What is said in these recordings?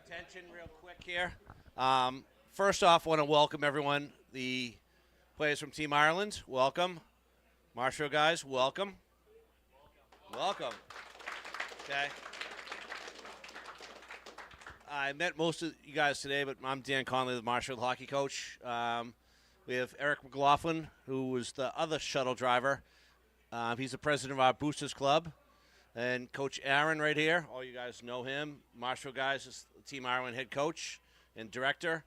attention real quick here. First off, I want to welcome everyone. The players from Team Ireland, welcome. Marshfield guys, welcome. Welcome. Okay. I met most of you guys today, but I'm Dan Conley, the Marshfield hockey coach. We have Eric McLaughlin, who was the other shuttle driver. He's the president of our Boosters Club. And Coach Aaron right here, all you guys know him. Marshfield guys is Team Ireland head coach and director.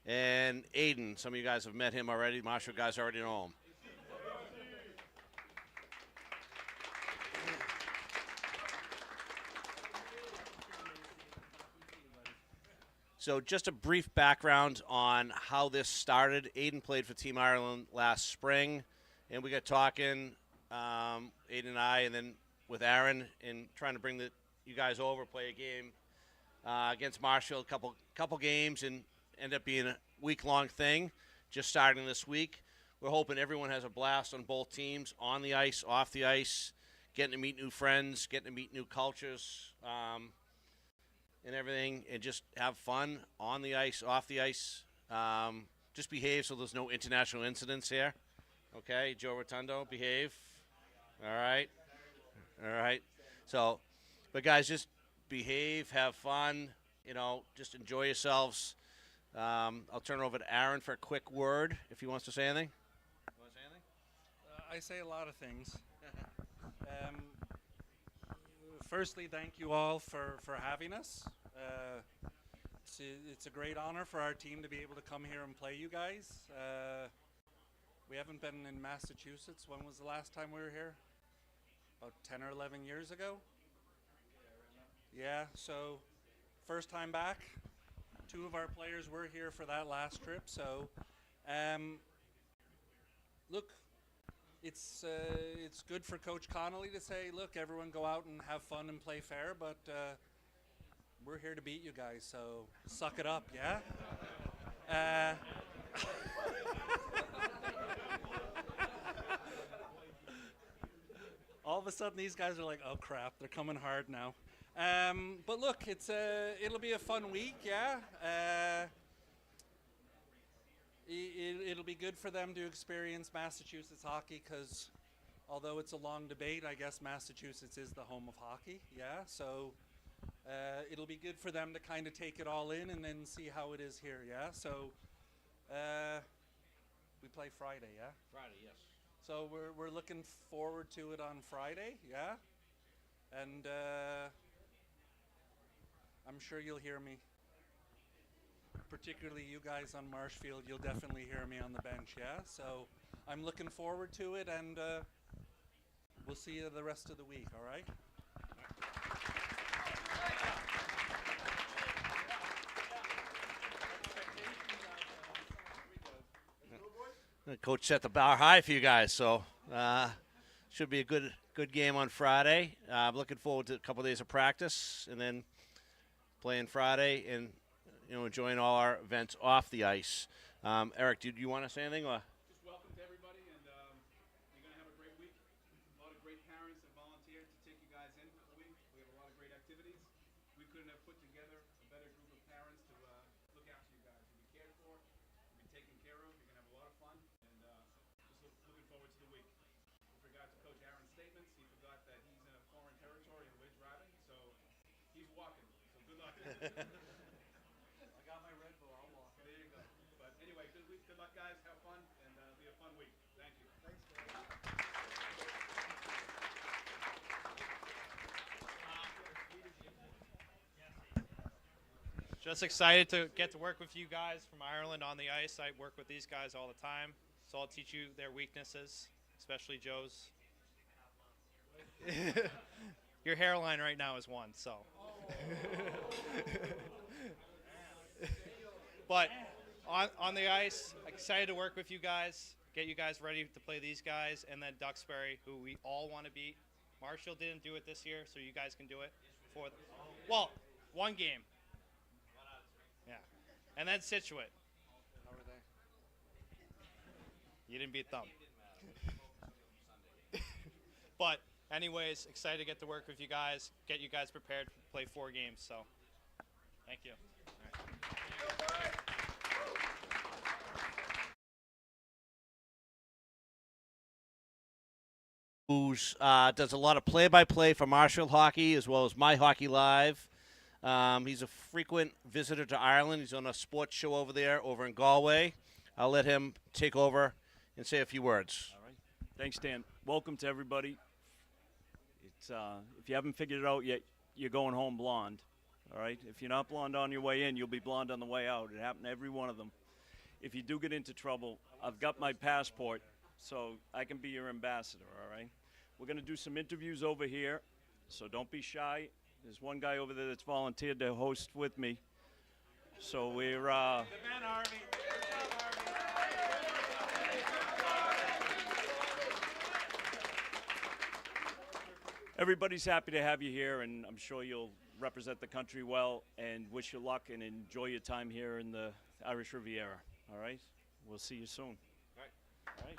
And Aiden, some of you guys have met him already. Marshfield guys already know him. So just a brief background on how this started. Aiden played for Team Ireland last spring, and we got talking, Aiden and I, and then with Aaron, and trying to bring you guys over, play a game against Marshfield, couple games, and end up being a week-long thing, just starting this week. We're hoping everyone has a blast on both teams, on the ice, off the ice, getting to meet new friends, getting to meet new cultures, and everything, and just have fun on the ice, off the ice. Just behave so there's no international incidents here. Okay, Joe Rotundo, behave. All right. All right. So, but guys, just behave, have fun, just enjoy yourselves. I'll turn it over to Aaron for a quick word if he wants to say anything. You want to say anything? I say a lot of things. Firstly, thank you all for having us. It's a great honor for our team to be able to come here and play you guys. We haven't been in Massachusetts. When was the last time we were here? About 10 or 11 years ago? Yeah, so first time back. 2 of our players were here for that last trip. So, look, it's good for Coach Connolly to say, look, everyone go out and have fun and play fair, but we're here to beat you guys, so suck it up, yeah? All of a sudden, these guys are like, oh, crap, they're coming hard now. But look, it'll be a fun week, yeah? It'll be good for them to experience Massachusetts hockey because although it's a long debate, I guess Massachusetts is the home of hockey, yeah? So it'll be good for them to kind of take it all in and then see how it is here, yeah? So we play Friday, yeah? Friday, yes. So we're looking forward to it on Friday, yeah? And I'm sure you'll hear me. Particularly you guys on Marshfield, you'll definitely hear me on the bench, yeah? So I'm looking forward to it, and we'll see you the rest of the week, all right? Coach set the bar high for you guys, so should be a good game on Friday. I'm looking forward to a couple of days of practice and then playing Friday and enjoying all our events off the ice. Eric, do you want to say anything? Or? Just welcome to everybody, and you're going to have a great week. A lot of great parents that volunteered to take you guys in for the week. We have a lot of great activities. We couldn't have put together a better group of parents to look after you guys. You'll be cared for, you'll be taken care of, you're going to have a lot of fun, and just looking forward to the week. With regard to Coach Aaron's statements, he forgot that he's in a foreign territory and we're driving, so he's walking. So good luck. I got my Red Bull, I'll walk. There you go. But anyway, good week, good luck, guys. Have fun, and it'll be a fun week. Thank you. Thanks, Just excited to get to work with you guys from Ireland on the ice. I work with these guys all the time, so I'll teach you their weaknesses, especially Joe's. Your hairline right now is one, so. But on the ice, excited to work with you guys, get you guys ready to play these guys, and then Duxbury, who we all want to beat. Marshall didn't do it this year, so you guys can do it. Well, one game. Yeah. And then Situate. How are they? You didn't beat them. But anyways, excited to get to work with you guys, get you guys prepared to play 4 games. So, thank you. who's does a lot of play-by-play for Marshfield Hockey as well as My Hockey Live. He's a frequent visitor to Ireland. He's on a sports show over there, over in Galway. I'll let him take over and say a few words. All right. Thanks, Dan. Welcome to everybody. It's if you haven't figured it out yet, you're going home blonde. All right. If you're not blonde on your way in, you'll be blonde on the way out. It happened to every one of them. If you do get into trouble, I've got my passport, so I can be your ambassador. All right. We're going to do some interviews over here, so don't be shy. There's one guy over there that's volunteered to host with me. So we're The man, Harvey. Good job, Harvey. everybody's happy to have you here, and I'm sure you'll represent the country well, and wish you luck and enjoy your time here in the Irish Riviera. All right? We'll see you soon. All right. All right.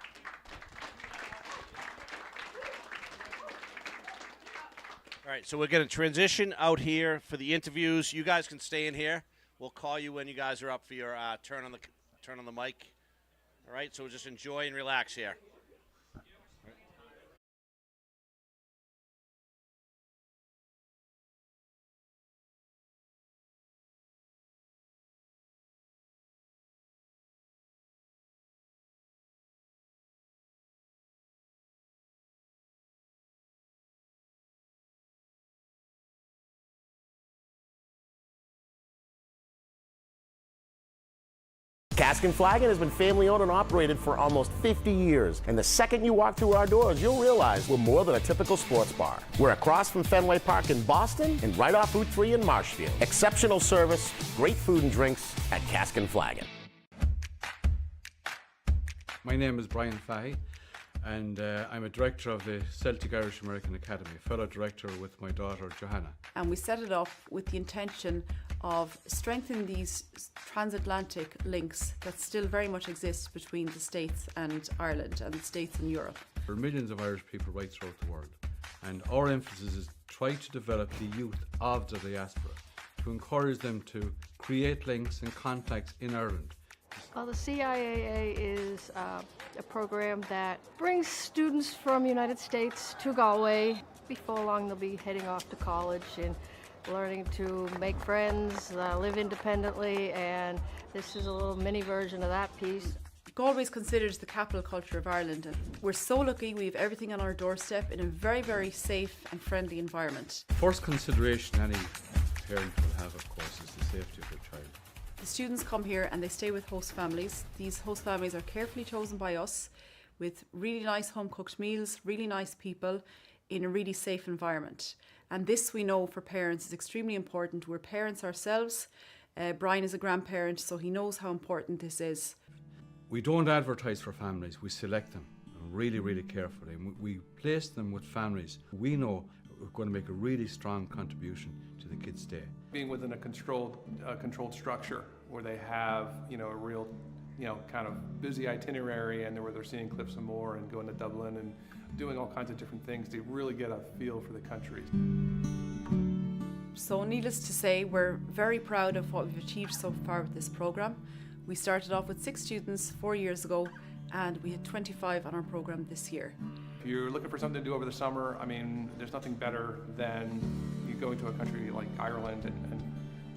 All right, so we're going to transition out here for the interviews. You guys can stay in here. We'll call you when you guys are up for your turn on the mic. All right, so just enjoy and relax here. Cask and Flagon has been family owned and operated for almost 50 years. And the second you walk through our doors, you'll realize we're more than a typical sports bar. We're across from Fenway Park in Boston and right off Route 3 in Marshfield. Exceptional service, great food and drinks at Cask and Flagon. My name is Brian Fahey, and I'm a director of the Celtic Irish American Academy, fellow director with my daughter Johanna. And we set it up with the intention of strengthening these transatlantic links that still very much exist between the States and Ireland and the States and Europe. There are millions of Irish people right throughout the world, and our emphasis is try to develop the youth of the diaspora, to encourage them to create links and contacts in Ireland. Well, the CIAA is a program that brings students from the United States to Galway. Before long, they'll be heading off to college and learning to make friends, live independently, and this is a little mini version of that piece. Galway is considered the capital culture of Ireland, and we're so lucky we have everything on our doorstep in a very, very safe and friendly environment. First consideration any parent will have, of course, is the safety of their child. The students come here and they stay with host families. These host families are carefully chosen by us with really nice home cooked meals, really nice people in a really safe environment. And this, we know, for parents is extremely important. We're parents ourselves. Brian is a grandparent, so he knows how important this is. We don't advertise for families, we select them really, really carefully. And we place them with families we know are going to make a really strong contribution to the kids' day. Being within a controlled structure where they have, a real, kind of busy itinerary, and where they're seeing Cliffs and Moher and going to Dublin and doing all kinds of different things to really get a feel for the country. So needless to say, we're very proud of what we've achieved so far with this programme. We started off with 6 students 4 years ago, and we had 25 on our programme this year. If you're looking for something to do over the summer, there's nothing better than you going to a country like Ireland and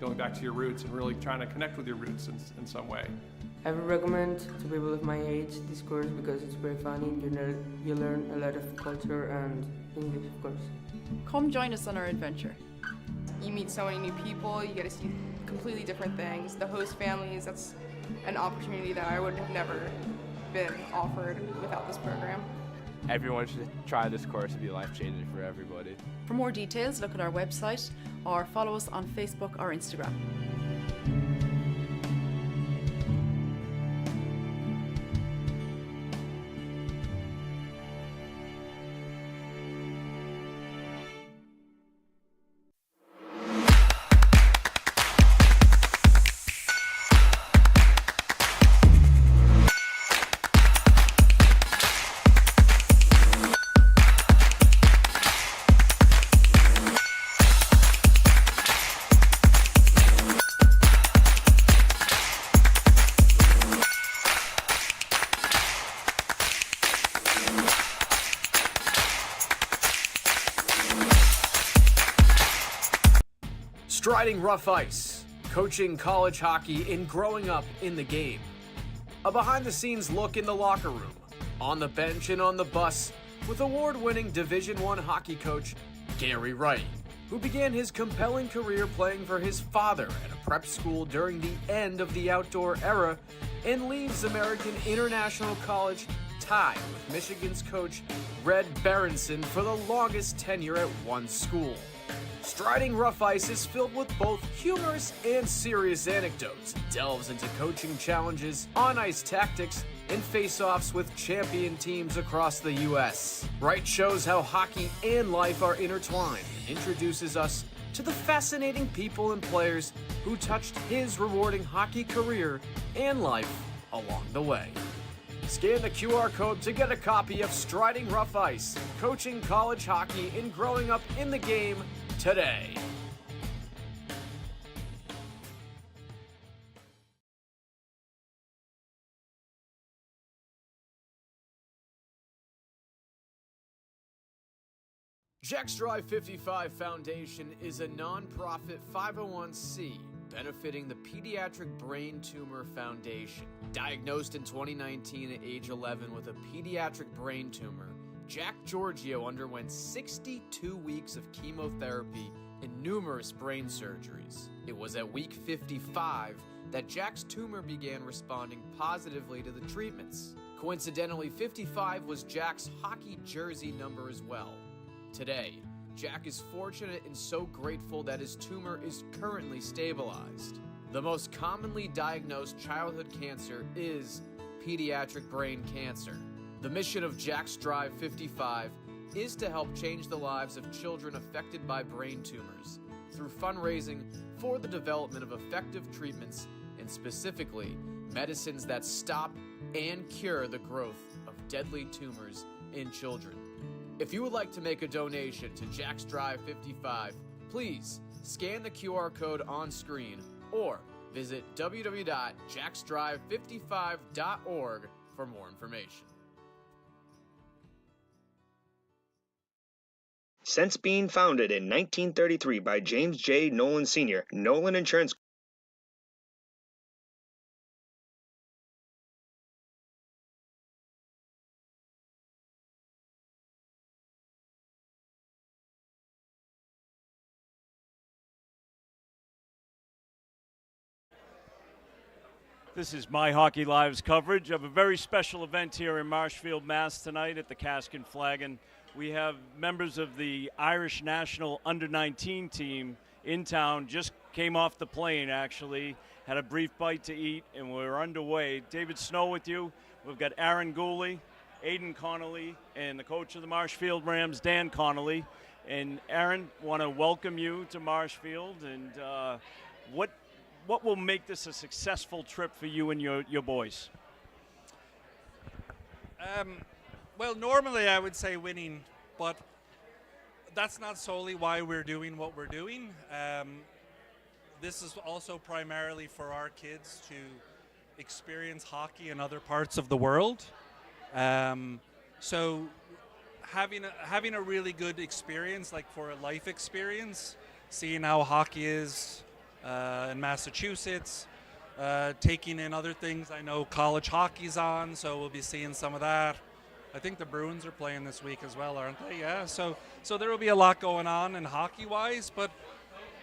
going back to your roots and really trying to connect with your roots in some way. I would recommend to people of my age this course because it's very funny. You learn a lot of culture and English, of course. Come join us on our adventure. You meet so many new people, you get to see completely different things. The host families, that's an opportunity that I would have never been offered without this program. Everyone should try this course. It'd be life-changing for everybody. For more details, look at our website or follow us on Facebook or Instagram. Striding rough ice, coaching college hockey and growing up in the game. A behind-the-scenes look in the locker room, on the bench and on the bus, with award-winning Division I hockey coach Gary Wright, who began his compelling career playing for his father at a prep school during the end of the outdoor era and leaves American International College tied with Michigan's coach Red Berenson for the longest tenure at one school. Striding Rough Ice is filled with both humorous and serious anecdotes, delves into coaching challenges, on-ice tactics, and face-offs with champion teams across the U.S. Wright shows how hockey and life are intertwined and introduces us to the fascinating people and players who touched his rewarding hockey career and life along the way. Scan the QR code to get a copy of Striding Rough Ice, Coaching College Hockey and Growing Up in the Game today. Jack's Drive 55 Foundation is a nonprofit 501c benefiting the Pediatric Brain Tumor Foundation. Diagnosed in 2019 at age 11 with a pediatric brain tumor, Jack Giorgio underwent 62 weeks of chemotherapy and numerous brain surgeries. It was at week 55 that Jack's tumor began responding positively to the treatments. Coincidentally, 55 was Jack's hockey jersey number as well. Today, Jack is fortunate and so grateful that his tumor is currently stabilized. The most commonly diagnosed childhood cancer is pediatric brain cancer. The mission of Jack's Drive 55 is to help change the lives of children affected by brain tumors through fundraising for the development of effective treatments and specifically medicines that stop and cure the growth of deadly tumors in children. If you would like to make a donation to Jack's Drive 55, please scan the QR code on screen or visit www.jacksdrive55.org for more information. Since being founded in 1933 by James J. Nolan Sr., Nolan Insurance This is My Hockey Live's coverage of a very special event here in Marshfield, Mass. Tonight at the Cask and Flagon. We have members of the Irish National Under-19 team in town. Just came off the plane, actually. Had a brief bite to eat, and we're underway. David Snow with you. We've got Aaron Gooley, Aidan Connolly, and the coach of the Marshfield Rams, Dan Connolly. And Aaron, want to welcome you to Marshfield. And what will make this a successful trip for you and your boys? Well, normally I would say winning, but that's not solely why we're doing what we're doing. This is also primarily for our kids to experience hockey in other parts of the world. So having a really good experience, like for a life experience, seeing how hockey is in Massachusetts, taking in other things. I know college hockey's on, so we'll be seeing some of that. I think the Bruins are playing this week as well, aren't they? Yeah, so there will be a lot going on in hockey-wise, but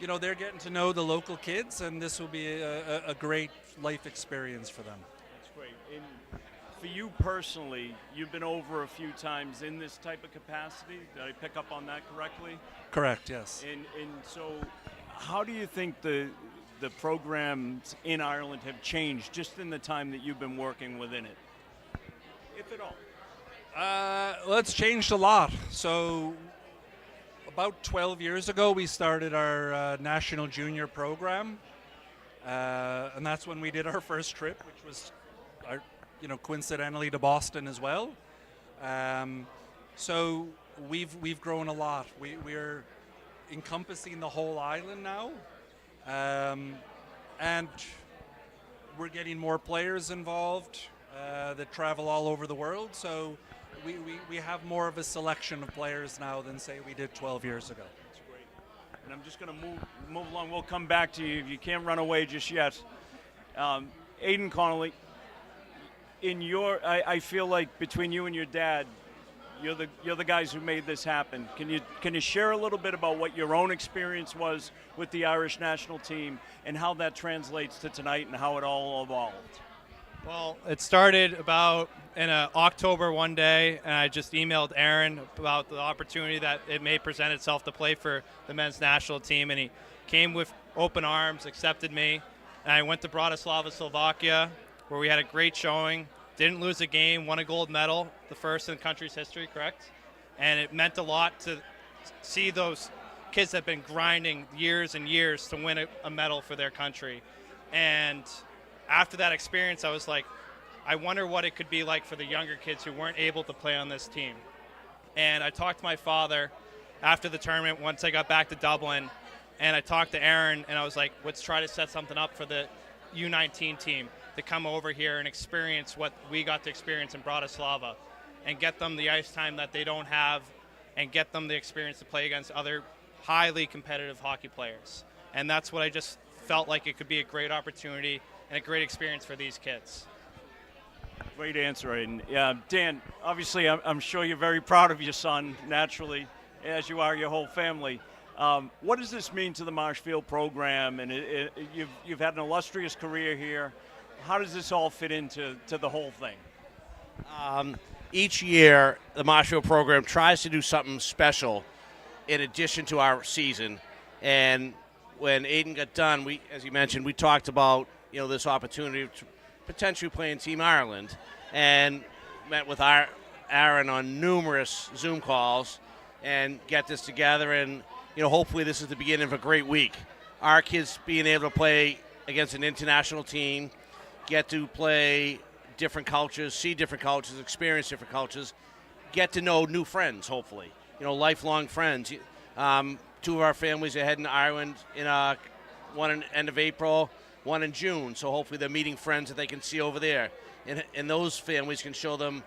you know, they're getting to know the local kids, and this will be a great life experience for them. That's great. And for you personally, you've been over a few times in this type of capacity. Did I pick up on that correctly? Correct, yes. And so how do you think the programs in Ireland have changed just in the time that you've been working within it, if at all? Well, it's changed a lot. So about 12 years ago, we started our national junior program, and that's when we did our first trip, which was, coincidentally to Boston as well. So we've grown a lot. We're encompassing the whole island now, and we're getting more players involved that travel all over the world. So we have more of a selection of players now than, say, we did 12 years ago. That's great. and I'm just going to move along. We'll come back to you. You can't run away just yet. Aiden Connolly, I feel like between you and your dad, you're the guys who made this happen. Can you share a little bit about what your own experience was with the Irish national team and how that translates to tonight and how it all evolved? Well, it started about in October one day, and I just emailed Aaron about the opportunity that it may present itself to play for the men's national team, and he came with open arms, accepted me, and I went to Bratislava, Slovakia, where we had a great showing, didn't lose a game, won a gold medal, the first in the country's history, correct? And it meant a lot to see those kids that have been grinding years and years to win a medal for their country. And after that experience, I was like, I wonder what it could be like for the younger kids who weren't able to play on this team. And I talked to my father after the tournament once I got back to Dublin, and I talked to Aaron, and I was like, let's try to set something up for the U19 team to come over here and experience what we got to experience in Bratislava and get them the ice time that they don't have and get them the experience to play against other highly competitive hockey players. And that's what I just felt like it could be a great opportunity and a great experience for these kids. Great answer, Aiden. Yeah, Dan, obviously I'm sure you're very proud of your son, naturally, as you are your whole family. What does this mean to the Marshfield program? And you've had an illustrious career here. How does this all fit into the whole thing? Each year, the Marshfield program tries to do something special in addition to our season. And when Aiden got done, as you mentioned, we talked about this opportunity to potentially play in Team Ireland, and met with Aaron on numerous Zoom calls and get this together. And hopefully this is the beginning of a great week. Our kids being able to play against an international team, get to play different cultures, see different cultures, experience different cultures, get to know new friends, hopefully, lifelong friends. Two of our families are heading to Ireland one in end of April, one in June, so hopefully they're meeting friends that they can see over there, and those families can show them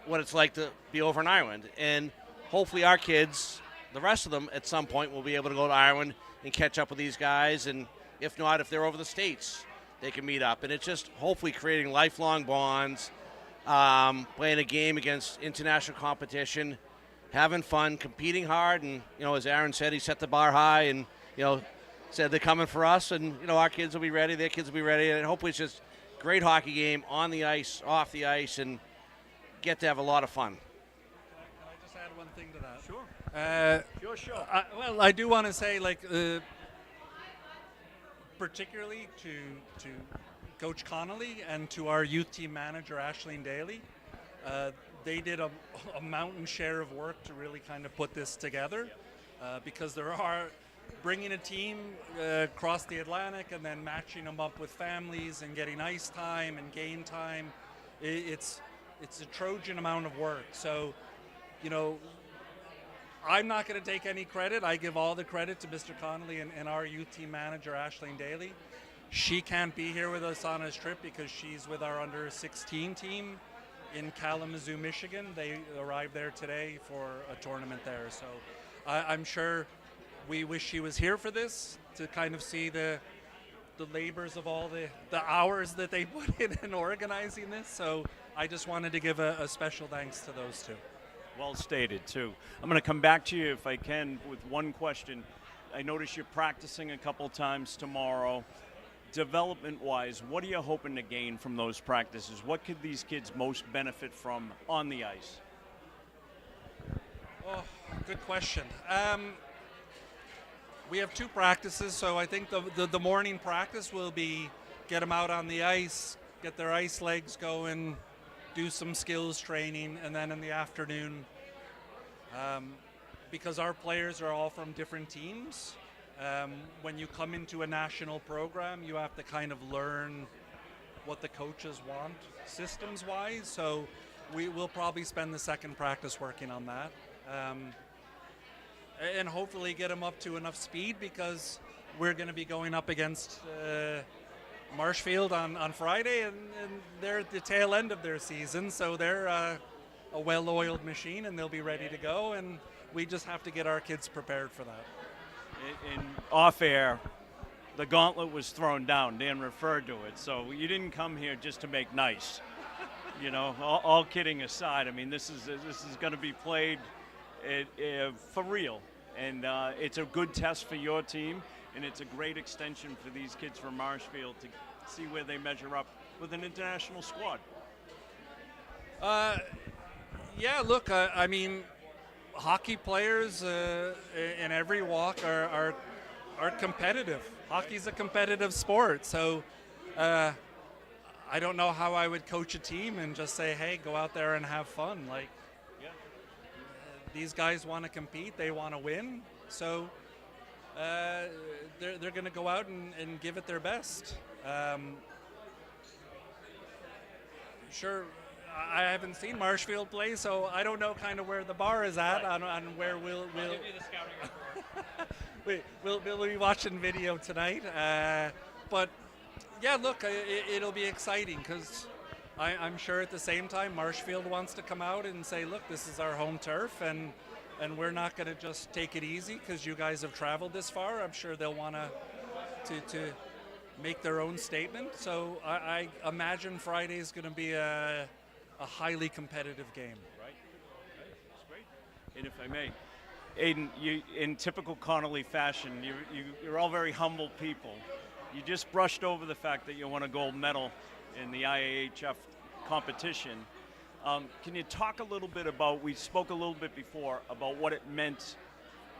what it's like to be over in Ireland. And hopefully our kids, the rest of them, at some point will be able to go to Ireland and catch up with these guys, and if not, if they're over the States, they can meet up. And it's just hopefully creating lifelong bonds, playing a game against international competition, having fun, competing hard, and as Aaron said, he set the bar high, and said they're coming for us, and our kids will be ready, their kids will be ready, and hopefully it's just a great hockey game on the ice, off the ice, and get to have a lot of fun. Can I just add one thing to that? Sure. Sure. I do want to say, particularly to Coach Connolly and to our youth team manager, Aisling Daly, they did a mountain share of work to really kind of put this together, because there are bringing a team across the Atlantic and then matching them up with families and getting ice time and game time. It's a Trojan amount of work. So, I'm not going to take any credit. I give all the credit to Mr. Connolly and our youth team manager, Aisling Daly. She can't be here with us on his trip because she's with our under-16 team in Kalamazoo, Michigan. They arrived there today for a tournament there. So I'm sure we wish she was here for this to kind of see the labors of all the hours that they put in organizing this. So I just wanted to give a special thanks to those two. Well stated, too. I'm going to come back to you, if I can, with one question. I notice you're practicing a couple times tomorrow. Development-wise, what are you hoping to gain from those practices? What could these kids most benefit from on the ice? Oh, good question. We have two practices, so I think the morning practice will be get them out on the ice, get their ice legs going, do some skills training, and then in the afternoon, because our players are all from different teams, when you come into a national program, you have to kind of learn what the coaches want systems-wise, so we'll probably spend the second practice working on that. And hopefully get them up to enough speed, because we're going to be going up against Marshfield on Friday, and they're at the tail end of their season, so they're a well-oiled machine, and they'll be ready to go, and we just have to get our kids prepared for that. in off air, the gauntlet was thrown down. Dan referred to it. So you didn't come here just to make nice. You know, all kidding aside, I mean, this is going to be played for real. And it's a good test for your team, and it's a great extension for these kids from Marshfield to see where they measure up with an international squad. Yeah, look, I mean, hockey players in every walk are competitive. Hockey's a competitive sport, so I don't know how I would coach a team and just say, hey, go out there and have fun. Like, these guys want to compete, they want to win, so they're going to go out and give it their best. Sure, I haven't seen Marshfield play, so I don't know kind of where the bar is at on where we'll we'll be watching video tonight. But yeah, look, it'll be exciting because I'm sure at the same time Marshfield wants to come out and say, look, this is our home turf, and we're not going to just take it easy because you guys have traveled this far. I'm sure they'll want to make their own statement. So I imagine Friday is going to be a highly competitive game. Right. That's great. And if I may, Aiden, you, in typical Connolly fashion, you're all very humble people. You just brushed over the fact that you won a gold medal in the IAHF competition. Can you talk a little bit about, we spoke a little bit before, about what it meant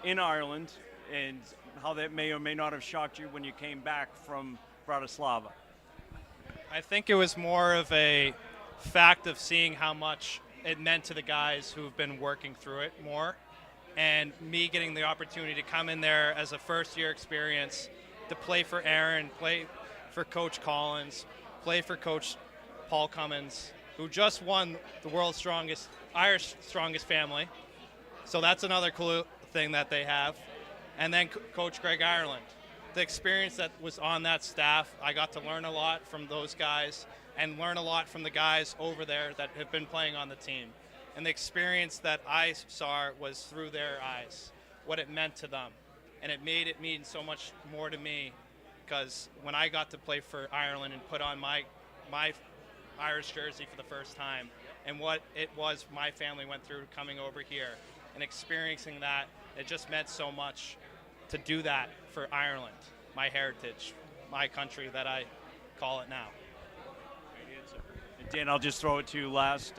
in Ireland and how that may or may not have shocked you when you came back from Bratislava? I think it was more of a fact of seeing how much it meant to the guys who've been working through it more, and me getting the opportunity to come in there as a first-year experience to play for Aaron, play for Coach Collins, play for Coach Paul Cummins, who just won the world's Irish strongest family. So that's another cool thing that they have. And then Coach Greg Ireland. The experience that was on that staff, I got to learn a lot from those guys and learn a lot from the guys over there that have been playing on the team. And the experience that I saw was through their eyes, what it meant to them. And it made it mean so much more to me, because when I got to play for Ireland and put on my Irish jersey for the first time, and what it was my family went through coming over here and experiencing that, it just meant so much to do that for Ireland, my heritage, my country that I call it now. And Dan, I'll just throw it to you last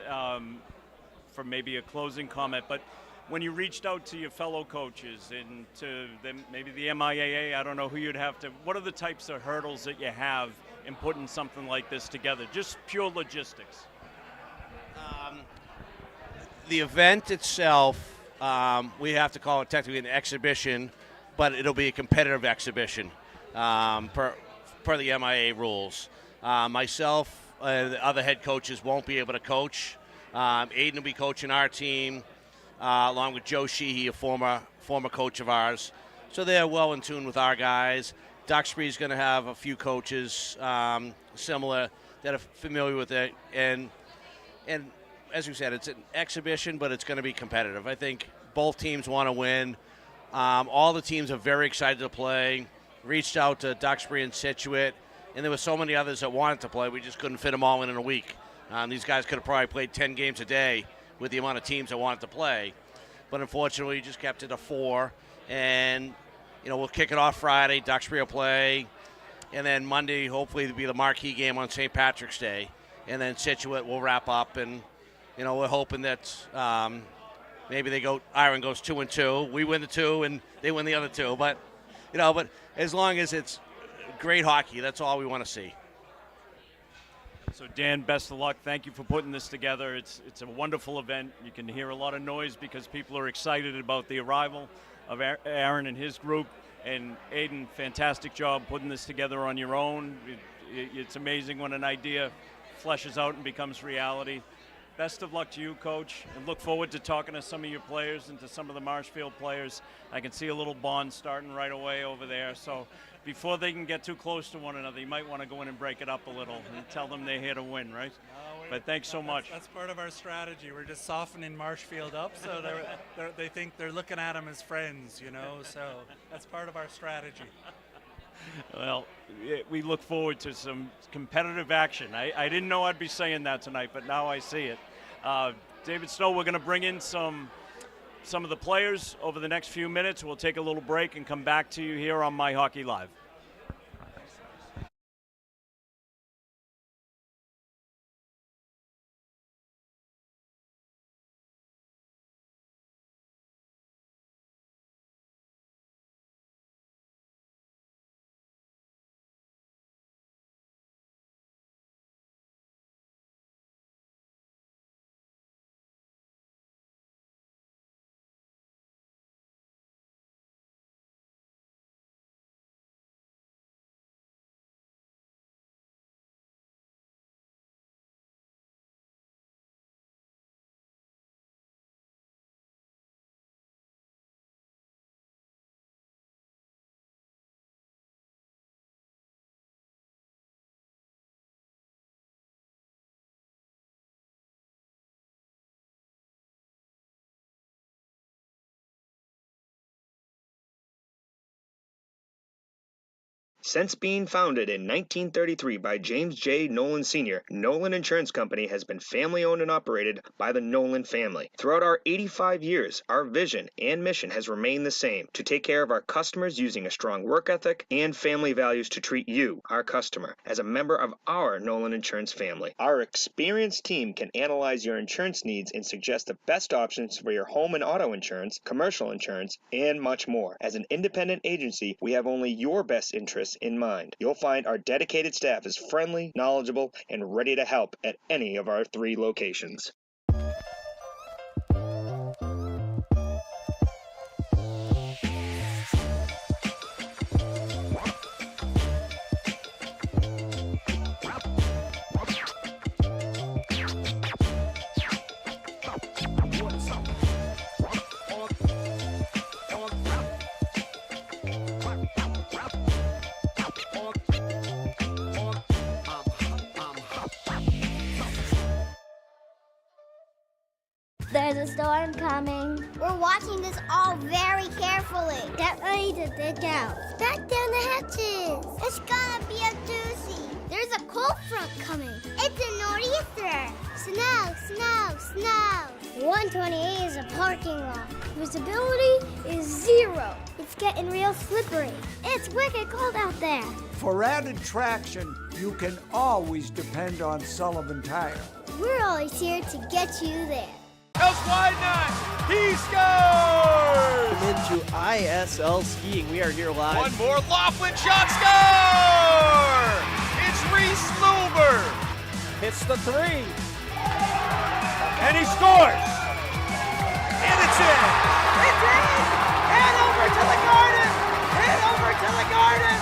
for maybe a closing comment, but when you reached out to your fellow coaches and to maybe the MIAA, I don't know who you'd have to, what are the types of hurdles that you have in putting something like this together? Just pure logistics. The event itself, we have to call it technically an exhibition, but it'll be a competitive exhibition per the MIA rules. Myself and the other head coaches won't be able to coach. Aiden will be coaching our team, along with Joe Sheehy, a former coach of ours. So they're well in tune with our guys. Duxbury's going to have a few coaches similar that are familiar with it. And as we said, it's an exhibition, but it's going to be competitive. I think both teams want to win. All the teams are very excited to play. Reached out to Duxbury and Scituate, and there were so many others that wanted to play. We just couldn't fit them all in a week. These guys could have probably played 10 games a day with the amount of teams that wanted to play. But unfortunately, we just kept it to 4. And, we'll kick it off Friday. Duxbury will play. And then Monday, hopefully, it'll be the marquee game on St. Patrick's Day. And then Scituate will wrap up. And, we're hoping that maybe Iron goes 2-2. We win the 2, and they win the other 2. But, but as long as it's great hockey, that's all we want to see. So Dan, best of luck. Thank you for putting this together. It's a wonderful event. You can hear a lot of noise because people are excited about the arrival of Aaron and his group. And Aiden, fantastic job putting this together on your own. It's amazing when an idea fleshes out and becomes reality. Best of luck to you, Coach, and look forward to talking to some of your players and to some of the Marshfield players. I can see a little bond starting right away over there. So before they can get too close to one another, you might want to go in and break it up a little and tell them they're here to win, right? No, But thanks so much. That's part of our strategy. We're just softening Marshfield up, so they think they're looking at them as friends, you know. So that's part of our strategy. Well, we look forward to some competitive action. I didn't know I'd be saying that tonight, but now I see it. David Snow, we're going to bring in some of the players over the next few minutes. We'll take a little break and come back to you here on My Hockey Live. Since being founded in 1933 by James J. Nolan Sr., Nolan Insurance Company has been family-owned and operated by the Nolan family. Throughout our 85 years, our vision and mission has remained the same: to take care of our customers using a strong work ethic and family values to treat you, our customer, as a member of our Nolan Insurance family. Our experienced team can analyze your insurance needs and suggest the best options for your home and auto insurance, commercial insurance, and much more. As an independent agency, we have only your best interests in mind. You'll find our dedicated staff is friendly, knowledgeable, and ready to help at any of our 3 locations. There's a storm coming. We're watching this all very carefully. Get ready to dig out. Back down the hatches. It's gonna be a doozy. There's a cold front coming. It's a nor'easter. Snow, snow, snow. 128 is a parking lot. Visibility is 0. It's getting real slippery. It's wicked cold out there. For added traction, you can always depend on Sullivan Tire. We're always here to get you there. Goes wide net. He scores! Into ISL skiing. We are here live. One more Laughlin shot. Score! It's Reese Luber. Hits the 3. And he scores. And it's in. It's in. Head over to the garden. Head over to the garden.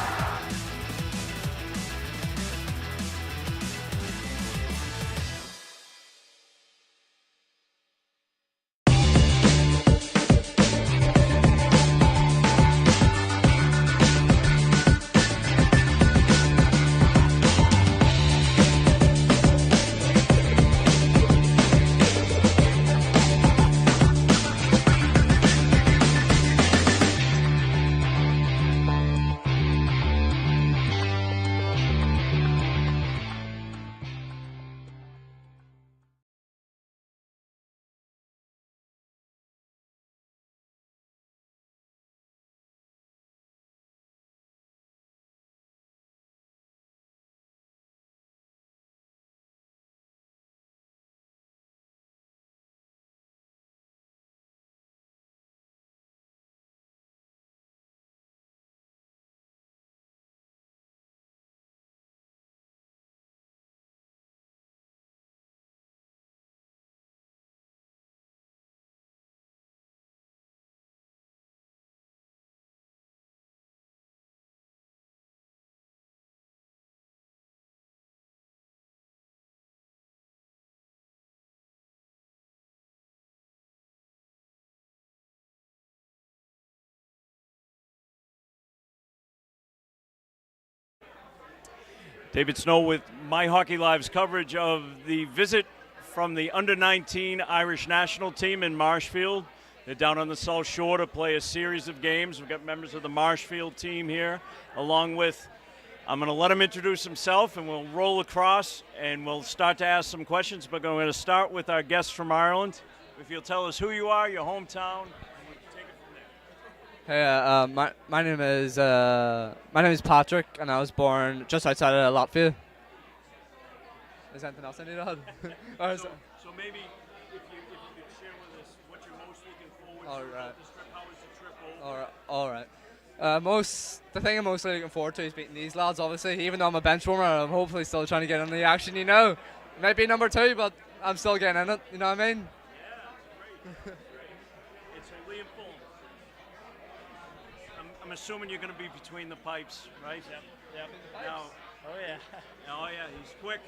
David Snow with My Hockey Live's coverage of the visit from the under-19 Irish national team in Marshfield. They're down on the South Shore to play a series of games. We've got members of the Marshfield team here, along with, I'm going to let him introduce himself, and we'll roll across, and we'll start to ask some questions. But I'm going to start with our guest from Ireland. If you'll tell us who you are, your hometown, and we can take it from there. Hey, my name is Patrick, and I was born just outside of Latvia. Is there anything else I need to add? So maybe if you could share with us what you're most looking forward All to right. about this trip. How was the trip over? All right. The thing I'm mostly looking forward to is beating these lads. Obviously, even though I'm a bench warmer, I'm hopefully still trying to get in the action. You know, might be number 2, but I'm still getting in it. You know what I mean? Great. It's Liam Fulham. I'm assuming you're going to be between the pipes, right? Yep. Now, Oh yeah. He's quick.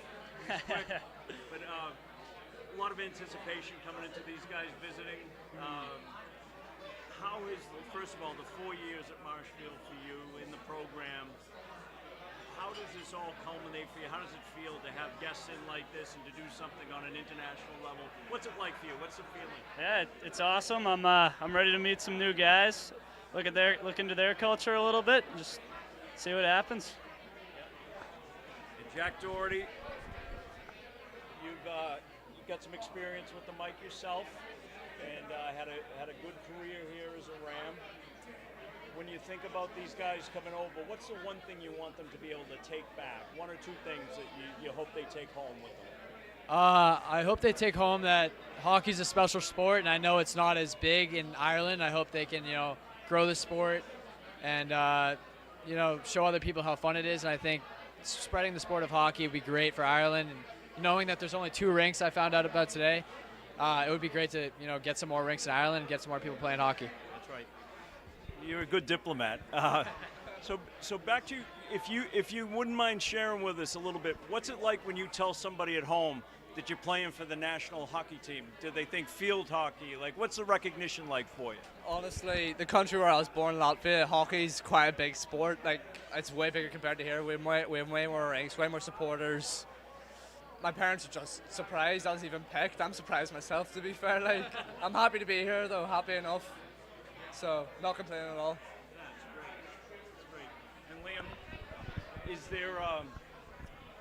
But a lot of anticipation coming into these guys visiting. How is, first of all, the 4 years at Marshfield for you in the program? How does this all culminate for you? How does it feel to have guests in like this and to do something on an international level? What's it like for you? What's the feeling? Yeah, it's awesome. I'm ready to meet some new guys. Look into their culture a little bit. Just see what happens. And Jack Doherty, you've got some experience with the mic yourself, and had a good career here as a Ram. When you think about these guys coming over, what's the one thing you want them to be able to take back? One or two things that you hope they take home with them? I hope they take home that hockey's a special sport, and I know it's not as big in Ireland. I hope they can, grow the sport and, show other people how fun it is. And I think spreading the sport of hockey would be great for Ireland. And knowing that there's only 2 rinks I found out about today, it would be great to, get some more rinks in Ireland and get some more people playing hockey. That's right. You're a good diplomat. So back to you, if you wouldn't mind sharing with us a little bit, what's it like when you tell somebody at home that you're playing for the national hockey team? Do they think field hockey? Like, what's the recognition like for you? Honestly, the country where I was born, Latvia, hockey's quite a big sport. Like, it's way bigger compared to here. We have way more rinks, way more supporters. My parents are just surprised I was even picked. I'm surprised myself, to be fair. Like, I'm happy to be here, though, happy enough. So, not complaining at all. That's great. And Liam,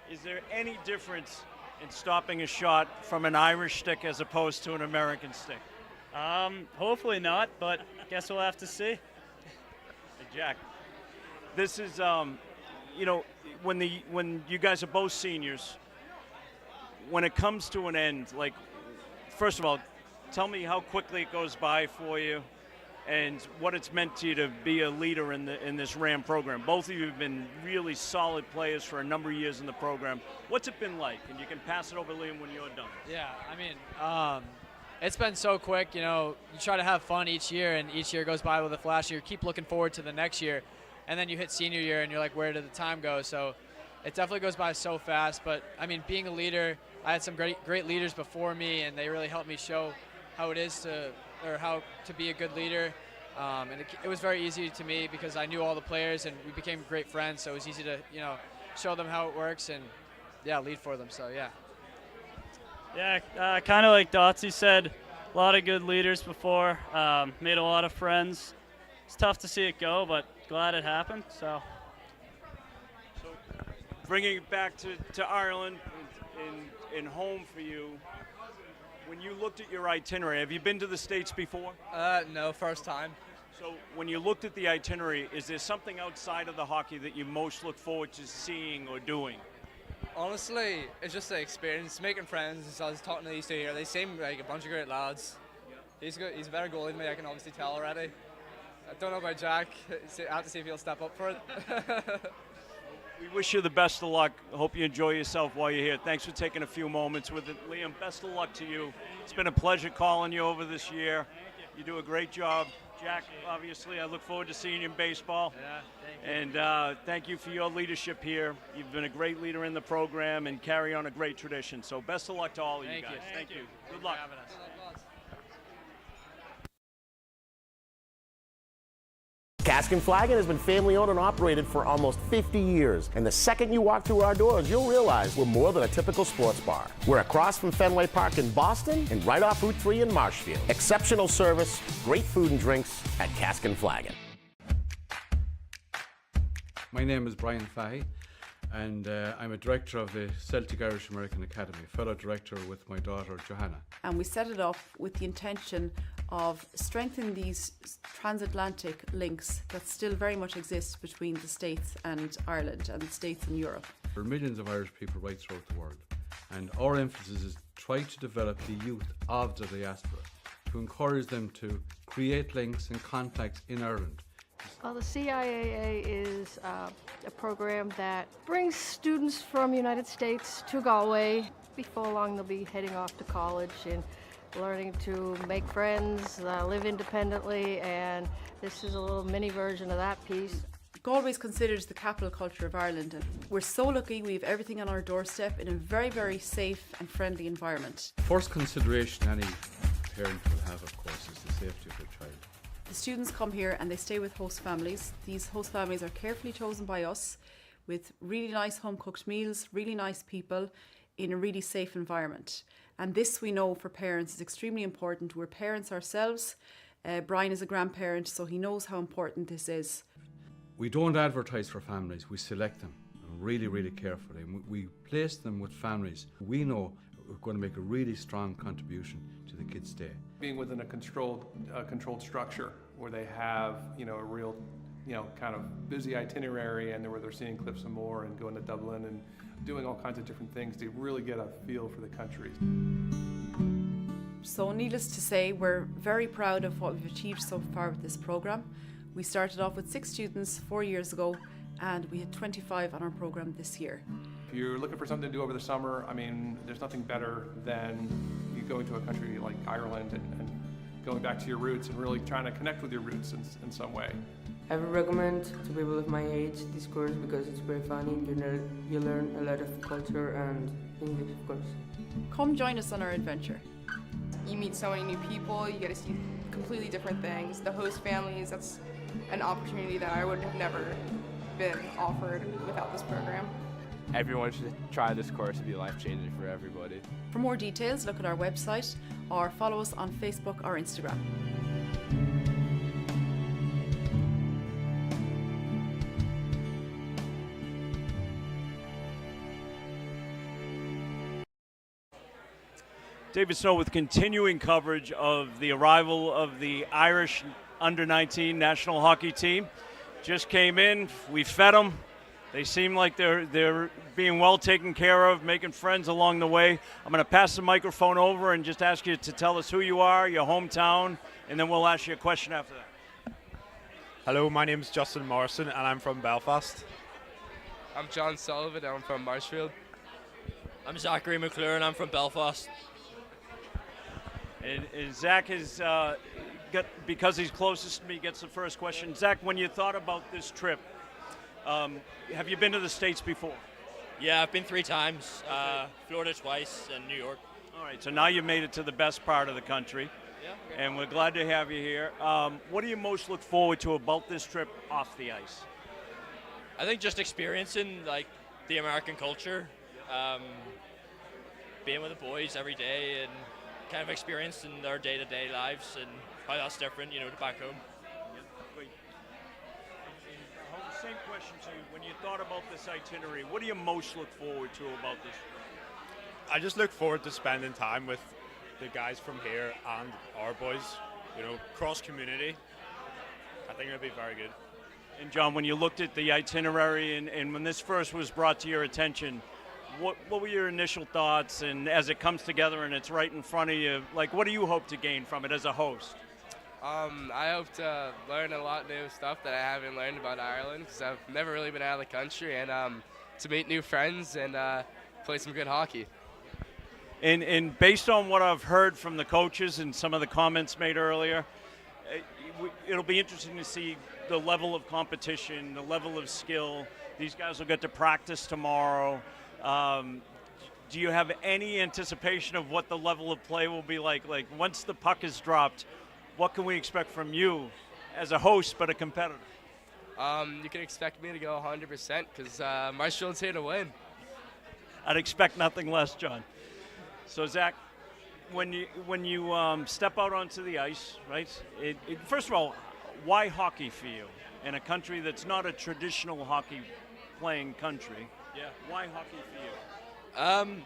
is there any difference in stopping a shot from an Irish stick as opposed to an American stick? Hopefully not, but guess we'll have to see. Hey, Jack, this is, when you guys are both seniors, when it comes to an end, like, first of all, tell me how quickly it goes by for you and what it's meant to you to be a leader in this Ram program. Both of you have been really solid players for a number of years in the program. What's it been like? And you can pass it over, Liam, when you're done. Yeah, I mean, it's been so quick. You try to have fun each year, and each year goes by with a flash. You keep looking forward to the next year, and then you hit senior year, and you're like, where did the time go? So it definitely goes by so fast. But, I mean, being a leader, I had some great leaders before me, and they really helped me show how it is how to be a good leader. And it was very easy to me because I knew all the players, and we became great friends. So it was easy to, show them how it works and, lead for them. So, yeah. Yeah, kind of like Dotsy said, a lot of good leaders before, made a lot of friends. It's tough to see it go, but glad it happened. So bringing it back to Ireland and home for you, when you looked at your itinerary, have you been to the States before? No, first time. So when you looked at the itinerary, is there something outside of the hockey that you most look forward to seeing or doing? Honestly, it's just the experience, making friends. I was talking to these 2 here. They seem like a bunch of great lads. He's good. He's a better goalie than me, I can obviously tell already. I don't know about Jack. I have to see if he'll step up for it. We wish you the best of luck. I hope you enjoy yourself while you're here. Thanks for taking a few moments with it. Liam, best of luck to you. It's been a pleasure calling you over this year. You do a great job. Jack, obviously, I look forward to seeing you in baseball. Yeah, thank you. And thank you for your leadership here. You've been a great leader in the program and carry on a great tradition. So best of luck to all of you guys. Thank you. Good luck. Cask and Flagon has been family owned and operated for almost 50 years. And the second you walk through our doors, you'll realize we're more than a typical sports bar. We're across from Fenway Park in Boston and right off Route 3 in Marshfield. Exceptional service, great food and drinks at Cask and Flagon. My name is Brian Fahey, and I'm a director of the Celtic Irish American Academy, fellow director with my daughter Johanna. And we set it up with the intention of strengthening these transatlantic links that still very much exist between the States and Ireland and the States and Europe. There are millions of Irish people right throughout the world, and our emphasis is try to develop the youth of the diaspora, to encourage them to create links and contacts in Ireland. Well, the CIAA is a program that brings students from the United States to Galway. Before long, they'll be heading off to college and learning to make friends, live independently, and this is a little mini version of that piece. Galway is considered the capital culture of Ireland, and we're so lucky we have everything on our doorstep in a very, very safe and friendly environment. First consideration any parent will have, of course, is the safety of their child. The students come here and they stay with host families. These host families are carefully chosen by us with really nice home cooked meals, really nice people in a really safe environment. And this we know for parents is extremely important. We're parents ourselves. Brian is a grandparent, so he knows how important this is. We don't advertise for families, we select them really, really carefully. And we place them with families we know are going to make a really strong contribution to the kids' day. Being within a controlled structure where they have, a real, kind of busy itinerary, and where they're seeing Cliffs and Moher and going to Dublin and doing all kinds of different things to really get a feel for the country. So needless to say, we're very proud of what we've achieved so far with this programme. We started off with 6 students 4 years ago, and we had 25 on our programme this year. If you're looking for something to do over the summer, there's nothing better than you going to a country like Ireland and going back to your roots and really trying to connect with your roots in some way. I would recommend to people of my age this course because it's very funny. You learn a lot of culture and English, of course. Come join us on our adventure. You meet so many new people, you get to see completely different things. The host families, that's an opportunity that I would have never been offered without this program. Everyone should try this course. It'd be life-changing for everybody. For more details, look at our website or follow us on Facebook or Instagram. David Snow with continuing coverage of the arrival of the Irish under-19 national hockey team. Just came in, we fed them. They seem like they're being well taken care of, making friends along the way. I'm going to pass the microphone over and just ask you to tell us who you are, your hometown, and then we'll ask you a question after that. Hello, my name is Justin Morrison, and I'm from Belfast. I'm John Sullivan, I'm from Marshfield. I'm Zachary McClure, and I'm from Belfast. And Zach is, because he's closest to me, gets the first question. Zach, when you thought about this trip, have you been to the States before? Yeah, I've been 3 times, Florida twice, and New York. All right, so now you made it to the best part of the country, and we're glad to have you here. What do you most look forward to about this trip off the ice? I think just experiencing the American culture, being with the boys every day, and kind of experiencing their day-to-day lives and how that's different, to back home. Great. Same question to you. When you thought about this itinerary, what do you most look forward to about this? I just look forward to spending time with the guys from here and our boys, cross community. I think it'll be very good. And John, when you looked at the itinerary and when this first was brought to your attention, what were your initial thoughts? And as it comes together and it's right in front of you, what do you hope to gain from it as a host? I hope to learn a lot of new stuff that I haven't learned about Ireland because I've never really been out of the country, and to meet new friends and play some good hockey. And based on what I've heard from the coaches and some of the comments made earlier, it'll be interesting to see the level of competition, the level of skill. These guys will get to practice tomorrow. Do you have any anticipation of what the level of play will be like? Once the puck is dropped, what can we expect from you as a host but a competitor? You can expect me to go 100% because Marshfield's here to win. I'd expect nothing less, John. So, Zach, when you step out onto the ice, right? First of all, why hockey for you in a country that's not a traditional hockey playing country? Yeah. Why hockey for you?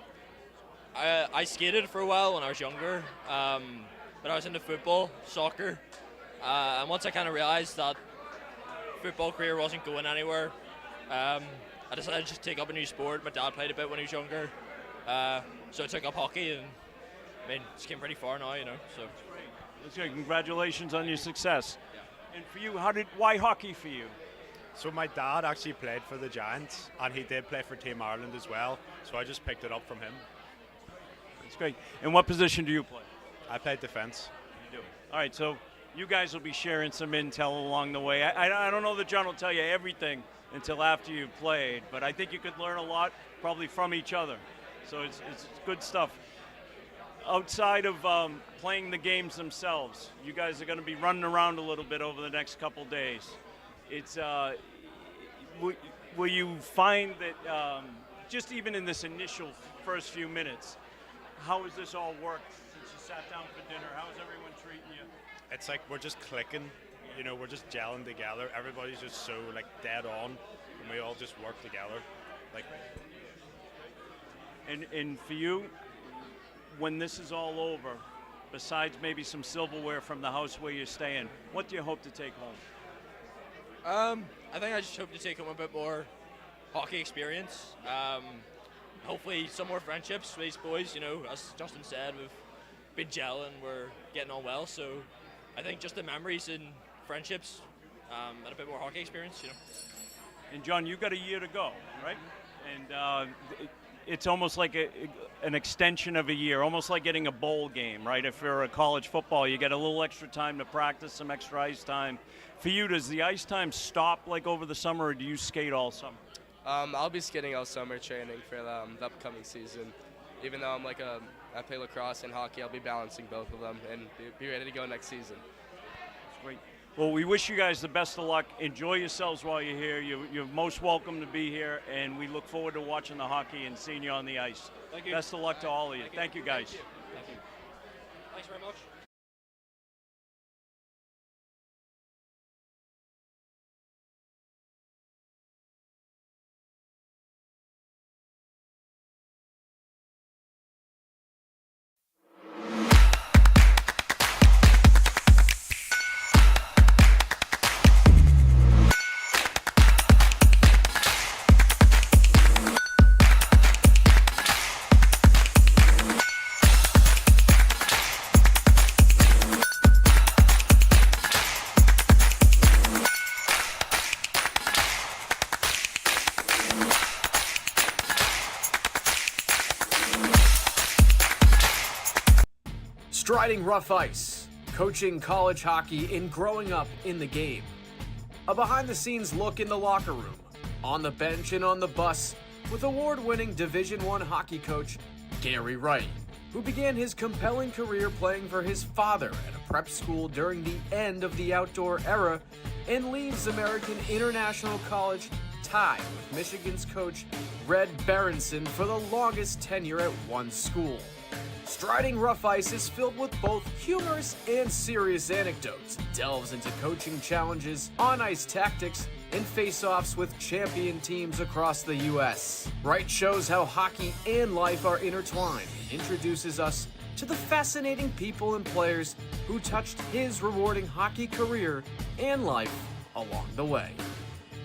I skated for a while when I was younger, but I was into football, soccer, and once I kind of realized that football career wasn't going anywhere, I decided to just take up a new sport. My dad played a bit when he was younger, so I took up hockey, and I mean, it's came pretty far now, you know. So That's great. Congratulations on your success. Yeah. And for you, why hockey for you? So my dad actually played for the Giants, and he did play for Team Ireland as well. So I just picked it up from him. That's great. And what position do you play? I played defense. You do. All right. So you guys will be sharing some intel along the way. I don't know that John will tell you everything until after you've played, but I think you could learn a lot probably from each other. So it's good stuff. Outside of playing the games themselves, you guys are going to be running around a little bit over the next couple days. It's will you find that just even in this initial first few minutes, how has this all worked since you sat down for dinner? How's everyone treating you? It's like we're just clicking, you know, we're just gelling together. Everybody's just so like dead on, and we all just work together. Like. And for you, when this is all over, besides maybe some silverware from the house where you're staying, what do you hope to take home? I think I just hope to take home a bit more hockey experience. Hopefully some more friendships with these boys. You know, as Justin said, we've been gelling, we're getting on well. So I think just the memories and friendships and a bit more hockey experience, you know. And John, you've got a year to go, right? And it's almost like an extension of a year, almost like getting a bowl game, right? If you're a college football, you get a little extra time to practice, some extra ice time. For you, does the ice time stop like over the summer, or do you skate all summer? I'll be skating all summer training for the upcoming season. Even though I play lacrosse and hockey, I'll be balancing both of them and be ready to go next season. That's great. Well, we wish you guys the best of luck. Enjoy yourselves while you're here. You're most welcome to be here, and we look forward to watching the hockey and seeing you on the ice. Thank you. Best of luck to all of you. Thank you, guys. Thank you. Thanks very much. Striding rough ice, coaching college hockey and growing up in the game. A behind-the-scenes look in the locker room, on the bench and on the bus with award-winning Division I hockey coach Gary Wright, who began his compelling career playing for his father at a prep school during the end of the outdoor era and leaves American International College tied with Michigan's coach Red Berenson for the longest tenure at one school. Striding Rough Ice is filled with both humorous and serious anecdotes, delves into coaching challenges, on-ice tactics, and face-offs with champion teams across the U.S. Wright shows how hockey and life are intertwined and introduces us to the fascinating people and players who touched his rewarding hockey career and life along the way.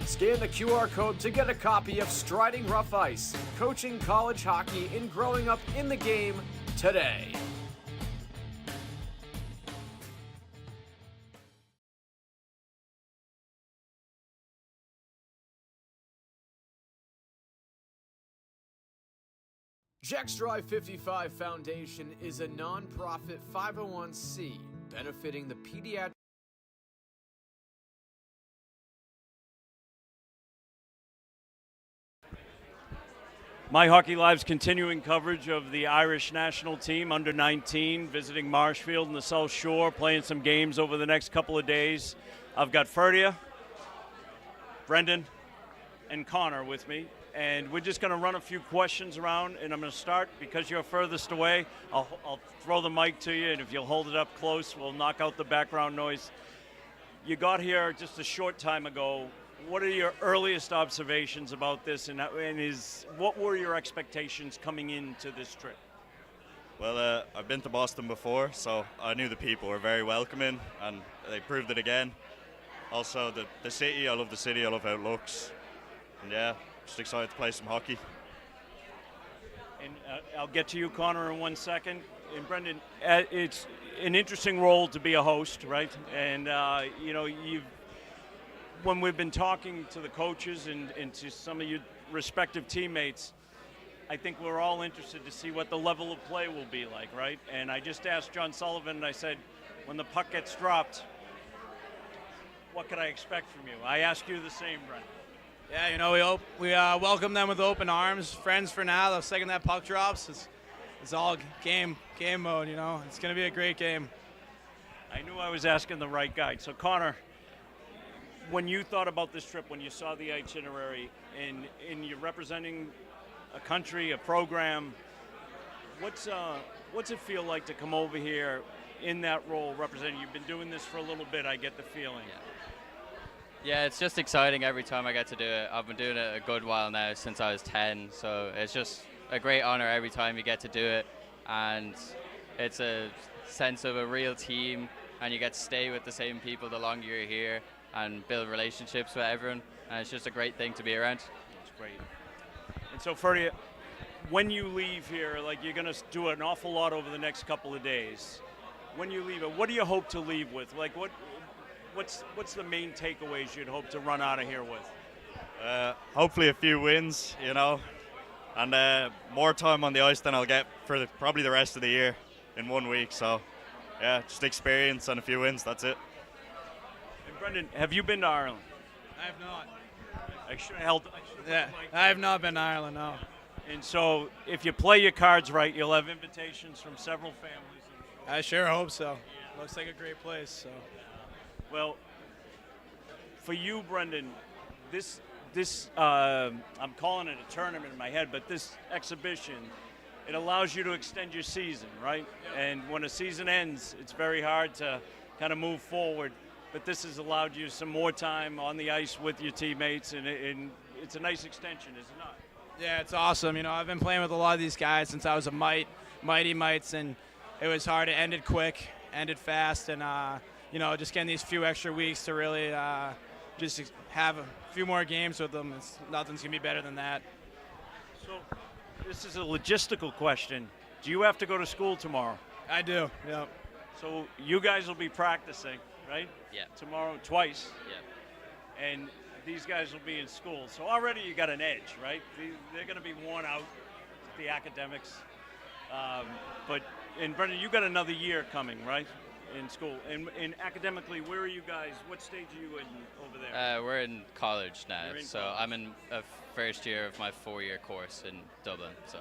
Scan the QR code to get a copy of Striding Rough Ice, Coaching College Hockey and Growing Up in the Game today. Jack's Drive 55 Foundation is a non-profit 501c benefiting the pediatric. My Hockey Live's continuing coverage of the Irish national team, under 19, visiting Marshfield in the South Shore, playing some games over the next couple of days. I've got Ferdia, Brendan, and Connor with me, and we're just going to run a few questions around, and I'm going to start, because you're furthest away, I'll throw the mic to you, and if you'll hold it up close, we'll knock out the background noise. You got here just a short time ago. What are your earliest observations about this, and what were your expectations coming into this trip? Well, I've been to Boston before, so I knew the people were very welcoming, and they proved it again. Also, the city, I love the city, I love how it looks. And yeah, just excited to play some hockey. And I'll get to you, Connor, in 1 second. And Brendan, it's an interesting role to be a host, right? And, when we've been talking to the coaches and to some of your respective teammates, I think we're all interested to see what the level of play will be like, right? And I just asked John Sullivan, and I said, when the puck gets dropped, what could I expect from you? I ask you the same, Brendan. Yeah, we welcome them with open arms. Friends for now. The second that puck drops, it's all game mode. It's going to be a great game. I knew I was asking the right guy. So Connor, when you thought about this trip, when you saw the itinerary, and you're representing a country, a program, what's it feel like to come over here in that role representing? You've been doing this for a little bit, I get the feeling. Yeah, it's just exciting every time I get to do it. I've been doing it a good while now, since I was 10, so it's just a great honor every time you get to do it, and it's a sense of a real team, and you get to stay with the same people the longer you're here and build relationships with everyone, and it's just a great thing to be around. It's great. And so, Ferdia, when you leave here, you're going to do an awful lot over the next couple of days. When you leave it, what do you hope to leave with? What's the main takeaways you'd hope to run out of here with? Hopefully a few wins, and more time on the ice than I'll get for probably the rest of the year in 1 week. So, yeah, just experience and a few wins, that's it. And Brendan, have you been to Ireland? I have not. I have not been to Ireland, no. And so, if you play your cards right, you'll have invitations from several families. I sure hope so. Yeah. Looks like a great place. So. Well, for you, Brendan, I'm calling it a tournament in my head, but this exhibition, it allows you to extend your season, right? Yep. And when a season ends, it's very hard to kind of move forward. But this has allowed you some more time on the ice with your teammates, and it's a nice extension, is it not? Yeah, it's awesome. I've been playing with a lot of these guys since I was a Mighty Mites, and it was hard. It ended quick, ended fast, and just getting these few extra weeks to really just have a few more games with them. Nothing's going to be better than that. So this is a logistical question. Do you have to go to school tomorrow? I do, yep. So you guys will be practicing, right? Yeah. Tomorrow, twice. Yeah. And these guys will be in school. So already you got an edge, right? They're going to be worn out, the academics. And Brendan, you got another year coming, right? In school. And academically, where are you guys? What stage are you in over there? We're in college now, so college. I'm in a first year of my 4-year course in Dublin. So.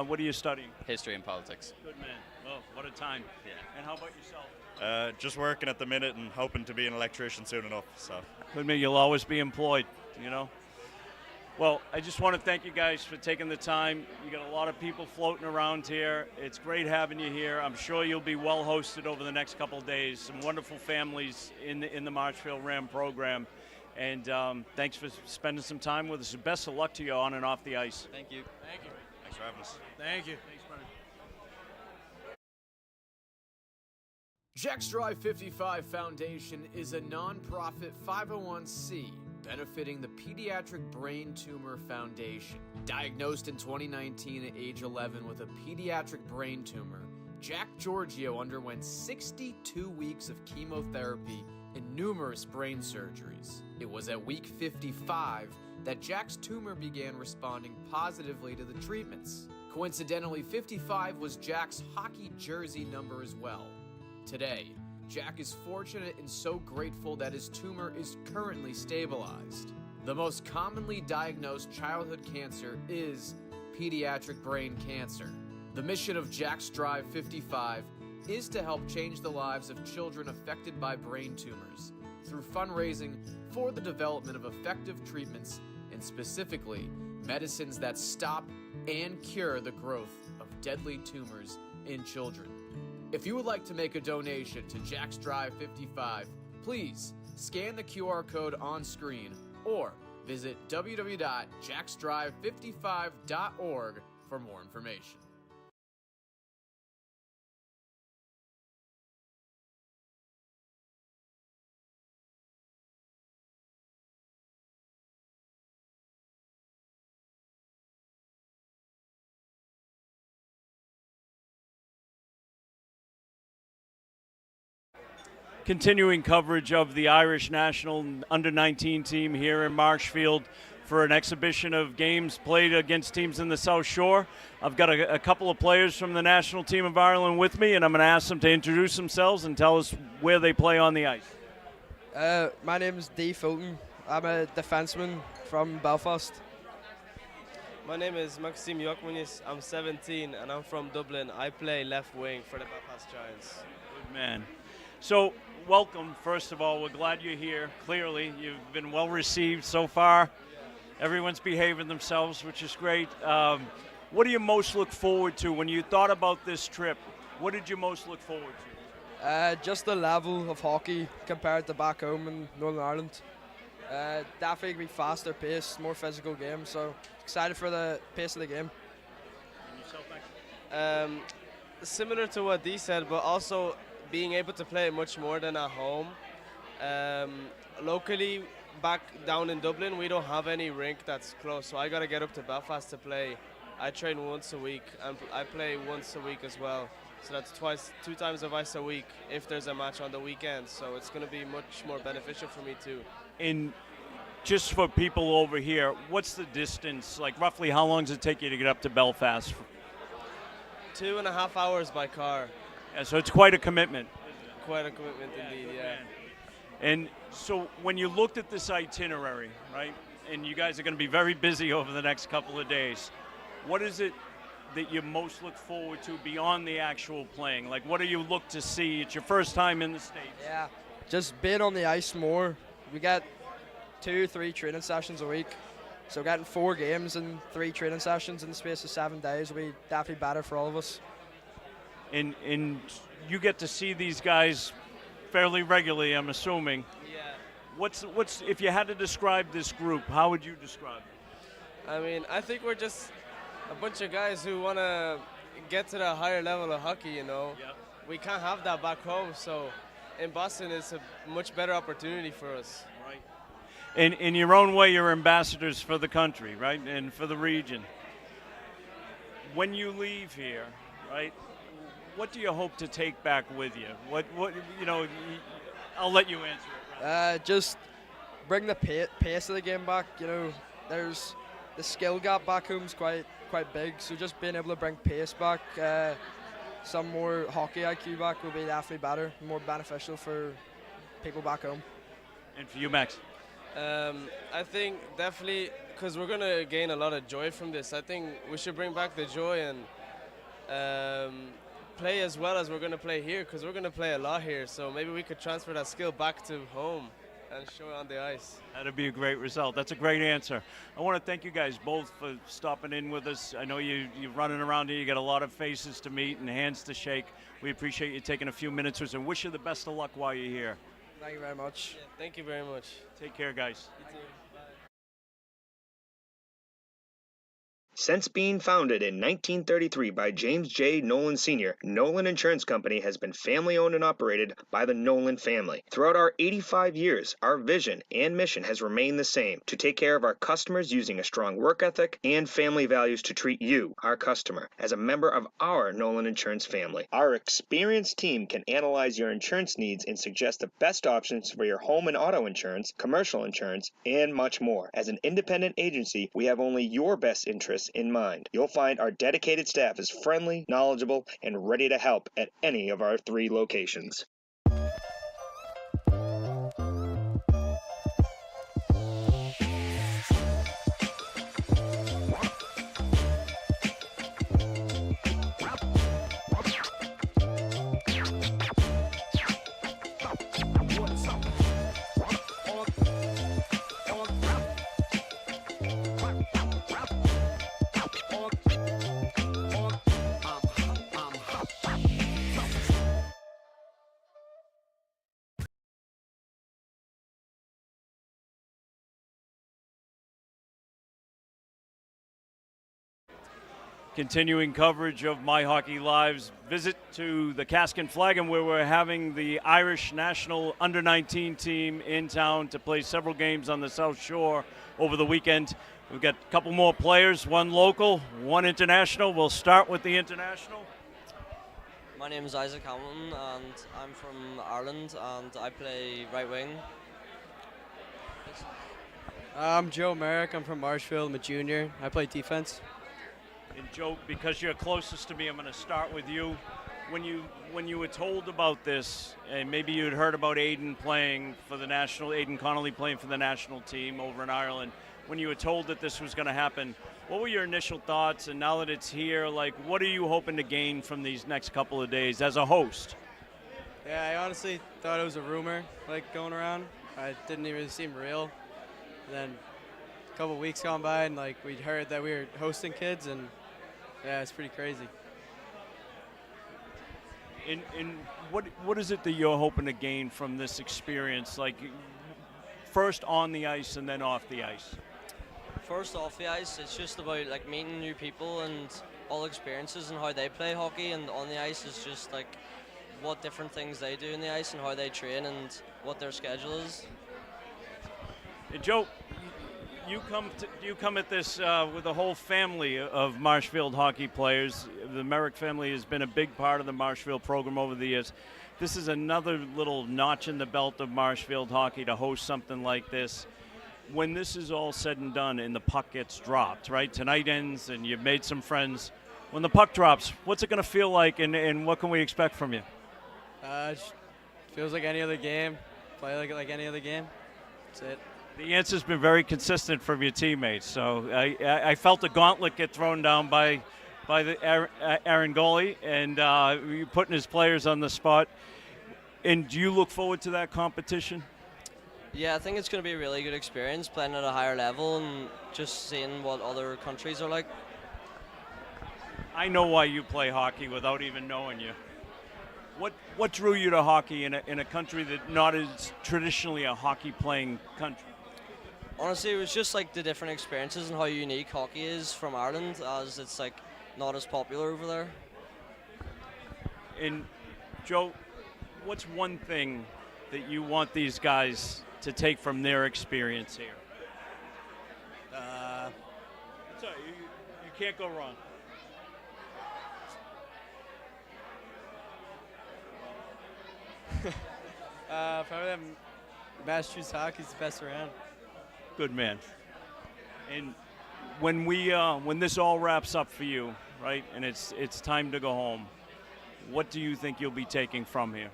What are you studying? History and politics. Good man. Well, what a time. Yeah. And how about yourself? Just working at the minute and hoping to be an electrician soon enough. So. Good man. You'll always be employed, Well, I just want to thank you guys for taking the time. You got a lot of people floating around here. It's great having you here. I'm sure you'll be well hosted over the next couple of days. Some wonderful families in the Marshfield Ram program. And thanks for spending some time with us. Best of luck to you on and off the ice. Thank you. Thank you. Thanks for having us. Thank you. Thanks, Brendan. Jack's Drive 55 Foundation is a non-profit 501c benefiting the Pediatric Brain Tumor Foundation. Diagnosed in 2019 at age 11 with a pediatric brain tumor, Jack Giorgio underwent 62 weeks of chemotherapy and numerous brain surgeries. It was at week 55 that Jack's tumor began responding positively to the treatments. Coincidentally, 55 was Jack's hockey jersey number as well. Today, Jack is fortunate and so grateful that his tumor is currently stabilized. The most commonly diagnosed childhood cancer is pediatric brain cancer. The mission of Jack's Drive 55 is to help change the lives of children affected by brain tumors through fundraising for the development of effective treatments and specifically medicines that stop and cure the growth of deadly tumors in children. If you would like to make a donation to Jack's Drive 55, please scan the QR code on screen or visit www.jacksdrive55.org for more information. Continuing coverage of the Irish national under-19 team here in Marshfield for an exhibition of games played against teams in the South Shore. I've got a couple of players from the national team of Ireland with me, and I'm going to ask them to introduce themselves and tell us where they play on the ice. My name is Dee Fulton. I'm a defenseman from Belfast. My name is Maxime Yokmanis. I'm 17 and I'm from Dublin. I play left wing for the Belfast Giants. Good man. So, welcome, first of all. We're glad you're here. Clearly, you've been well received so far. Everyone's behaving themselves, which is great. What do you most look forward to when you thought about this trip? What did you most look forward to? Just the level of hockey compared to back home in Northern Ireland. Definitely be faster paced, more physical game. So excited for the pace of the game. And yourself, Max? Similar to what Dee said, but also being able to play much more than at home. Locally, back down in Dublin, we don't have any rink that's close, so I got to get up to Belfast to play. I train once a week, and I play once a week as well. So that's 2 times of ice a week if there's a match on the weekend. So it's going to be much more beneficial for me too. And just for people over here, what's the distance? Like roughly how long does it take you to get up to Belfast? 2.5 hours by car. Yeah, so it's quite a commitment. Quite a commitment indeed, yeah. And so when you looked at this itinerary, right, and you guys are going to be very busy over the next couple of days, what is it that you most look forward to beyond the actual playing? Like, what do you look to see? It's your first time in the States. Yeah, just being on the ice more. We got 2 or 3 training sessions a week. So getting 4 games and 3 training sessions in the space of 7 days will be definitely better for all of us. And you get to see these guys fairly regularly, I'm assuming. Yeah. What's if you had to describe this group, how would you describe it? I mean, I think we're just a bunch of guys who want to get to the higher level of hockey, you know. Yep. We can't have that back home, so in Boston it's a much better opportunity for us. Right. In your own way, you're ambassadors for the country, right, and for the region. When you leave here, right, what do you hope to take back with you? What you know, I'll let you answer it. Just bring the pace of the game back. You know, there's the skill gap back home is quite big, so just being able to bring pace back, some more hockey IQ back will be definitely better, more beneficial for people back home. And for you, Max? I think definitely, because we're going to gain a lot of joy from this, I think we should bring back the joy and play as well as we're going to play here, because we're going to play a lot here, so maybe we could transfer that skill back to home and show it on the ice. That'd be a great result. That's a great answer. I want to thank you guys both for stopping in with us. I know you're running around here. You got a lot of faces to meet and hands to shake. We appreciate you taking a few minutes with us and wish you the best of luck while you're here. Thank you very much. Yeah, thank you very much. Take care, guys. You too. Since being founded in 1933 by James J. Nolan Sr., Nolan Insurance Company has been family-owned and operated by the Nolan family. Throughout our 85 years, our vision and mission has remained the same: to take care of our customers using a strong work ethic and family values to treat you, our customer, as a member of our Nolan Insurance family. Our experienced team can analyze your insurance needs and suggest the best options for your home and auto insurance, commercial insurance, and much more. As an independent agency, we have only your best interests in mind. You'll find our dedicated staff is friendly, knowledgeable, and ready to help at any of our 3 locations. continuing coverage of My Hockey Live's visit to the Cask and Flagon, where we're having the Irish national under-19 team in town to play several games on the South Shore over the weekend. We've got a couple more players, one local, one international. We'll start with the international. My name is Isaac Hamilton, and I'm from Ireland, and I play right wing. I'm Joe Merrick. I'm from Marshfield. I'm a junior. I play defense. And Joe, because you're closest to me, I'm going to start with you. When you were told about this, and maybe you'd heard about Aidan Connolly playing for the national team over in Ireland, when you were told that this was going to happen, what were your initial thoughts? And now that it's here, like, what are you hoping to gain from these next couple of days as a host? Yeah, I honestly thought it was a rumor, like, going around. It didn't even seem real. And then a couple weeks gone by, and like we'd heard that we were hosting kids, and yeah, it's pretty crazy. And what is it that you're hoping to gain from this experience? Like, first on the ice and then off the ice. First off the ice, it's just about like meeting new people and all experiences and how they play hockey, and on the ice is just like what different things they do in the ice and how they train and what their schedule is. And Joe, you come at this with a whole family of Marshfield hockey players. The Merrick family has been a big part of the Marshfield program over the years. This is another little notch in the belt of Marshfield hockey to host something like this. When this is all said and done and the puck gets dropped, right? Tonight ends and you've made some friends. When the puck drops, what's it going to feel like, and what can we expect from you? It feels like any other game. Play like any other game. That's it. The answer's been very consistent from your teammates. So I felt a gauntlet get thrown down by the Aaron goalie, and you're putting his players on the spot. And do you look forward to that competition? Yeah, I think it's going to be a really good experience playing at a higher level and just seeing what other countries are like. I know why you play hockey without even knowing you. What drew you to hockey in a country that not is traditionally a hockey-playing country? Honestly, it was just like the different experiences and how unique hockey is from Ireland, as it's like not as popular over there. And Joe, what's one thing that you want these guys to take from their experience here? Sorry, you can't go wrong. Probably that Massachusetts hockey's the best around. Good man. And when this all wraps up for you, right, and it's time to go home, what do you think you'll be taking from here?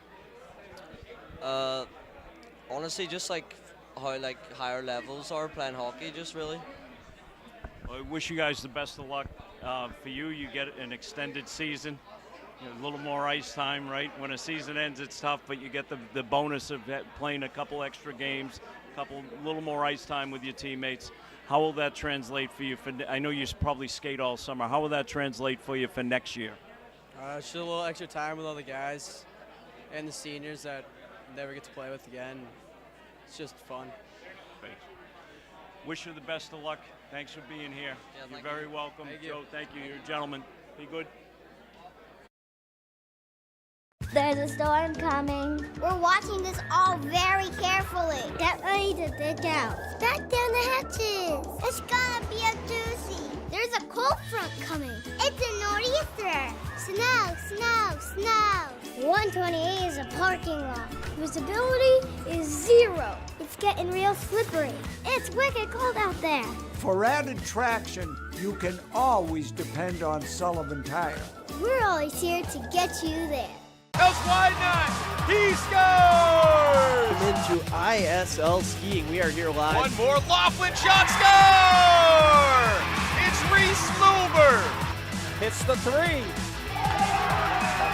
Honestly, just like how like higher levels are playing hockey, just really. Well, I wish you guys the best of luck. For you, you get an extended season, a little more ice time, right? When a season ends, it's tough, but you get the bonus of playing a couple extra games, a little more ice time with your teammates. How will that translate for you? I know you probably skate all summer. How will that translate for you for next year? Just a little extra time with all the guys and the seniors that never get to play with again. It's just fun. Thanks. Wish you the best of luck. Thanks for being here. Yeah, You're very welcome. Thank you. Joe, thank you. You're a gentleman. Be good. There's a storm coming. We're watching this all very carefully. Get ready to dig out. Back down the hatches. It's gonna be a doozy. There's a cold front coming. It's a nor'easter. Snow, snow, snow. 128 is a parking lot. Visibility is 0. It's getting real slippery. It's wicked cold out there. For added traction, you can always depend on Sullivan Tire. We're always here to get you there. Goes wide net. He scores! Welcome into ISL skiing. We are here live. One more Laughlin shot, score! It's Reese Luber. Hits the 3.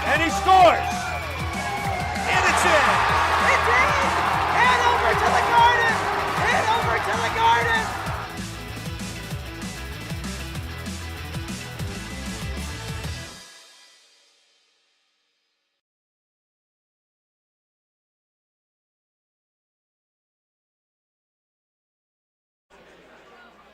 And he scores. And it's in. It's in. Head over to the garden. Head over to the garden.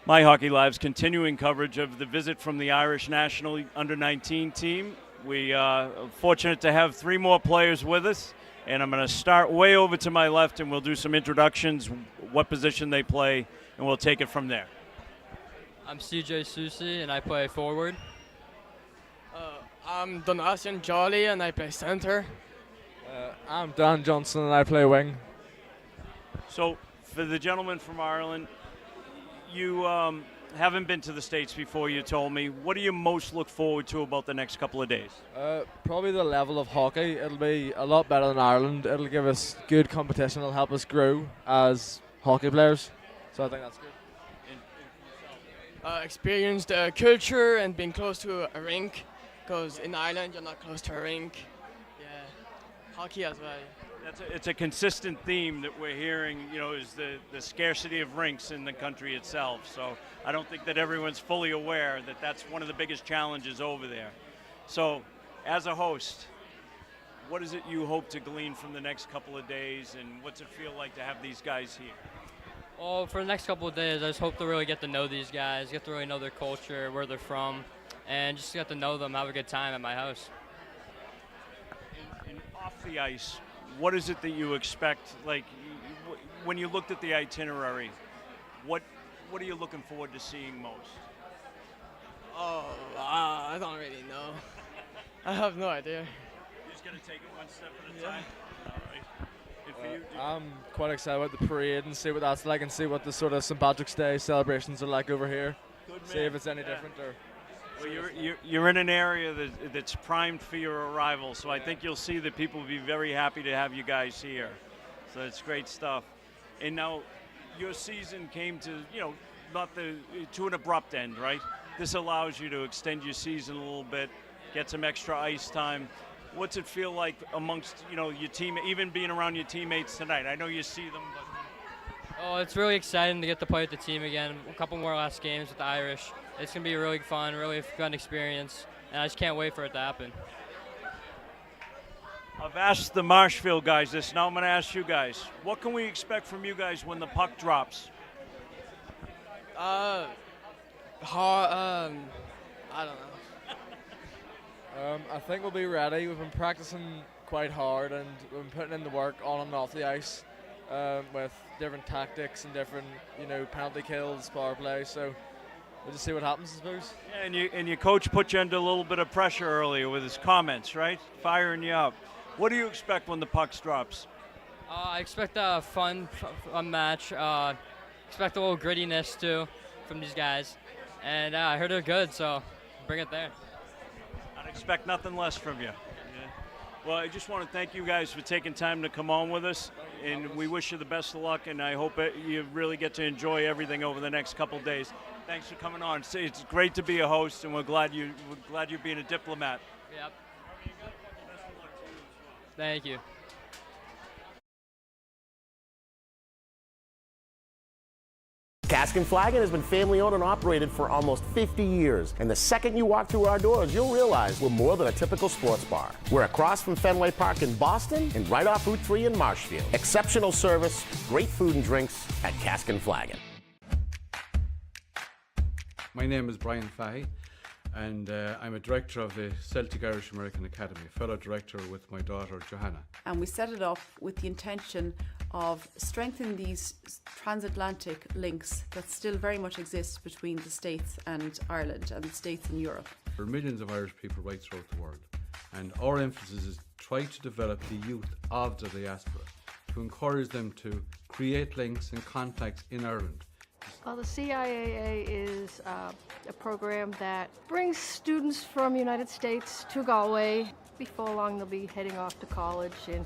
My Hockey Live's continuing coverage of the visit from the Irish national under-19 team. We are fortunate to have 3 more players with us, and I'm going to start way over to my left, and we'll do some introductions, what position they play, and we'll take it from there. I'm CJ Susi, and I play forward. I'm Donatian Jolly, and I play center. I'm Dan Johnson, and I play wing. So, for the gentleman from Ireland, you haven't been to the States before, you told me. What do you most look forward to about the next couple of days? Probably the level of hockey. It'll be a lot better than Ireland. It'll give us good competition. It'll help us grow as hockey players. So I think that's good. Experience the culture and being close to a rink, because in Ireland you're not close to a rink. Yeah, hockey as well. It's a consistent theme that we're hearing, is the scarcity of rinks in the country itself. So I don't think that everyone's fully aware that that's one of the biggest challenges over there. So as a host, what is it you hope to glean from the next couple of days, and what's it feel like to have these guys here? Well, for the next couple of days, I just hope to really get to know these guys, get to really know their culture, where they're from, and just get to know them, have a good time at my house. And off the ice, what is it that you expect? Like, when you looked at the itinerary, what are you looking forward to seeing most? I don't really know. I have no idea. You're just going to take it one step at a time? All right. And for you, I'm quite excited about the parade and see what that's like, and see what the sort of St. Patrick's Day celebrations are like over here. See if it's any different. Well, you're in an area that's primed for your arrival, so I think you'll see that people will be very happy to have you guys here. So it's great stuff. And now, your season came to, to an abrupt end, right? This allows you to extend your season a little bit, get some extra ice time. What's it feel like amongst, your team, even being around your teammates tonight? I know you see them, but... Oh, it's really exciting to get to play with the team again. A couple more last games with the Irish. It's going to be really fun, really fun experience, and I just can't wait for it to happen. I've asked the Marshfield guys this, now I'm going to ask you guys. What can we expect from you guys when the puck drops? I don't know. I think we'll be ready. We've been practicing quite hard, and we've been putting in the work on and off the ice with different tactics and different, penalty kills, power play. So we'll just see what happens, I suppose. Yeah, and your coach put you under a little bit of pressure earlier with his comments, right? Firing you up. What do you expect when the puck drops? I expect a fun match. Expect a little grittiness, too, from these guys. And I heard they're good, so bring it there. I'd expect nothing less from you. Yeah. Well, I just want to thank you guys for taking time to come on with us, and we wish you the best of luck, and I hope you really get to enjoy everything over the next couple of days. Thanks for coming on. It's great to be a host, and we're glad you're being a diplomat. Yep. Thank you. Cask and Flagon has been family owned and operated for almost 50 years. And the second you walk through our doors, you'll realize we're more than a typical sports bar. We're across from Fenway Park in Boston and right off Route 3 in Marshfield. Exceptional service, great food and drinks at Cask and Flagon. My name is Brian Fahey, and I'm a director of the Celtic Irish American Academy, fellow director with my daughter Johanna. And we set it up with the intention of strengthening these transatlantic links that still very much exist between the States and Ireland and the States and Europe. There are millions of Irish people right throughout the world, and our emphasis is to try to develop the youth of the diaspora, to encourage them to create links and contacts in Ireland. Well, the CIAA is a program that brings students from the United States to Galway. Before long, they'll be heading off to college and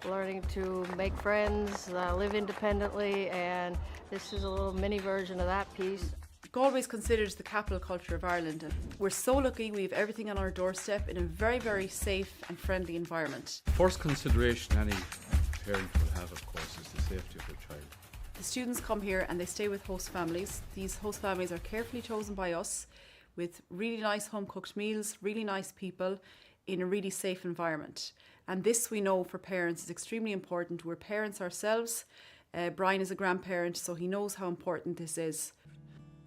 learning to make friends, live independently, and this is a little mini version of that piece. Galway is considered the capital culture of Ireland, and we're so lucky we have everything on our doorstep in a very, very safe and friendly environment. First consideration any parent will have, of course, is the safety of their child. The students come here and they stay with host families. These host families are carefully chosen by us with really nice home-cooked meals, really nice people in a really safe environment. And this, we know, for parents is extremely important. We're parents ourselves. Brian is a grandparent, so he knows how important this is.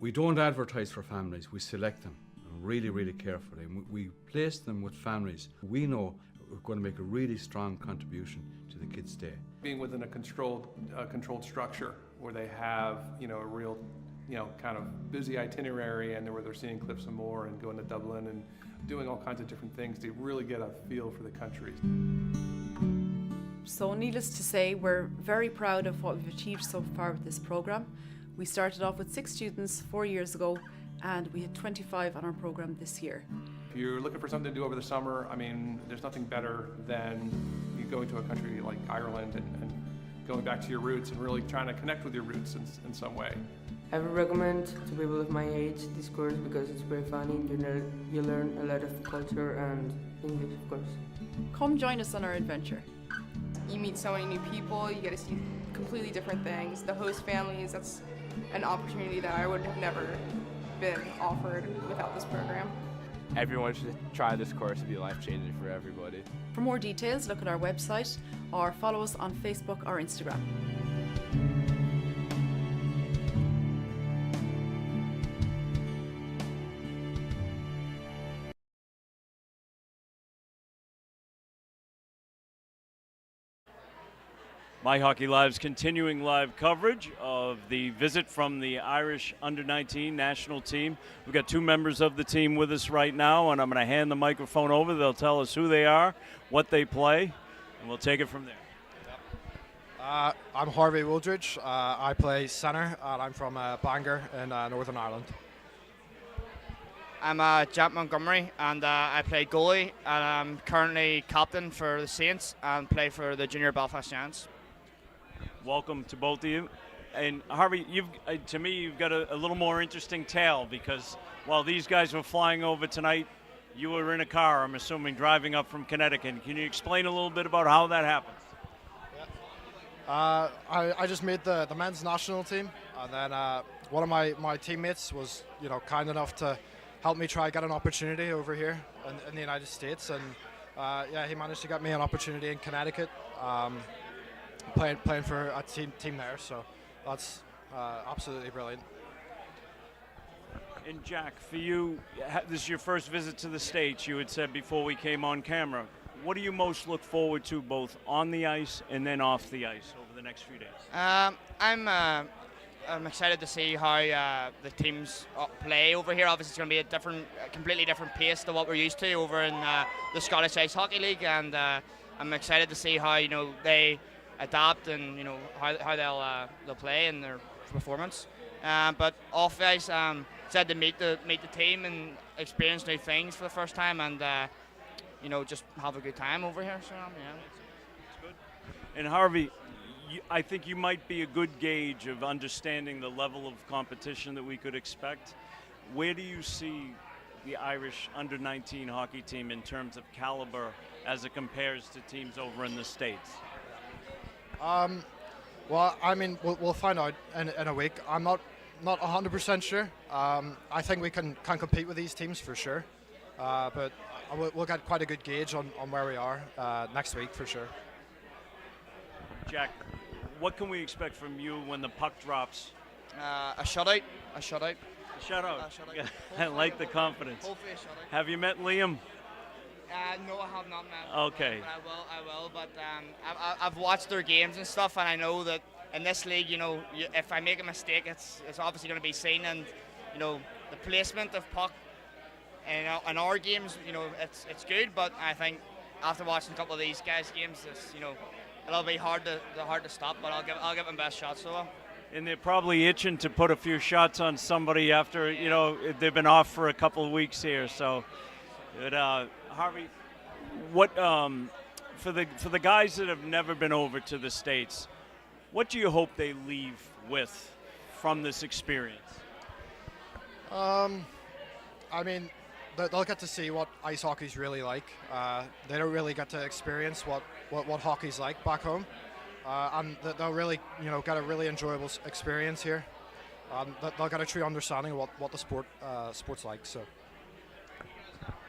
We don't advertise for families, we select them really, really carefully. And we place them with families we know are going to make a really strong contribution to the kids' day. Being within a controlled structure where they have, a real, kind of busy itinerary, and where they're seeing Cliffs and Moore and going to Dublin and doing all kinds of different things to really get a feel for the country. So needless to say, we're very proud of what we've achieved so far with this programme. We started off with 6 students 4 years ago, and we had 25 on our programme this year. If you're looking for something to do over the summer, there's nothing better than you going to a country like Ireland and going back to your roots and really trying to connect with your roots in some way. I would recommend to people of my age this course because it's very funny. You learn a lot of culture and English, of course. Come join us on our adventure. You meet so many new people, you get to see completely different things. The host families, that's an opportunity that I would have never been offered without this program. Everyone should try this course. It'll be life-changing for everybody. For more details, look at our website or follow us on Facebook or Instagram. My Hockey Live's continuing live coverage of the visit from the Irish Under-19 national team. We've got 2 members of the team with us right now, and I'm going to hand the microphone over. They'll tell us who they are, what they play, and we'll take it from there. I'm Harvey Wooldridge. I play centre, and I'm from Bangor in Northern Ireland. I'm Jack Montgomery, and I play goalie, and I'm currently captain for the Saints and play for the Junior Belfast Giants. Welcome to both of you. And Harvey, to me, you've got a little more interesting tale, because while these guys were flying over tonight, you were in a car, I'm assuming, driving up from Connecticut. Can you explain a little bit about how that happened? I just made the men's national team, and then one of my teammates was kind enough to help me try get an opportunity over here in the United States, and he managed to get me an opportunity in Connecticut. Playing for a team there, so that's absolutely brilliant. And Jack, for you, this is your first visit to the States, you had said before we came on camera. What do you most look forward to, both on the ice and then off the ice, over the next few days? I'm excited to see how the teams play over here. Obviously, it's going to be a completely different pace to what we're used to over in the Scottish Ice Hockey League, and I'm excited to see how they adapt and how they'll play in their performance. But off the ice, excited to meet the team and experience new things for the first time, and just have a good time over here. So That's good. And Harvey, I think you might be a good gauge of understanding the level of competition that we could expect. Where do you see the Irish Under-19 hockey team in terms of caliber as it compares to teams over in the States? Well, we'll find out in a week. I'm not 100% sure. I think we can compete with these teams for sure, but we'll get quite a good gauge on where we are next week for sure. Jack, what can we expect from you when the puck drops? A shutout. A shutout. Yeah, I like the confidence. Hopefully a shutout. Have you met Liam? No, I have not met. Okay. But I will. But I've watched their games and stuff, and I know that in this league, if I make a mistake, it's obviously going to be seen, and the placement of puck, in our games, it's good. But I think after watching a couple of these guys' games, it'll be hard to stop. But I'll give them best shots. So. And they're probably itching to put a few shots on somebody after they've been off for a couple of weeks here. So, Harvey, what for the guys that have never been over to the States, what do you hope they leave with from this experience? They'll get to see what ice hockey's really like. They don't really get to experience what hockey's like back home, and they'll really get a really enjoyable experience here. They'll get a true understanding of what the sport's like. So.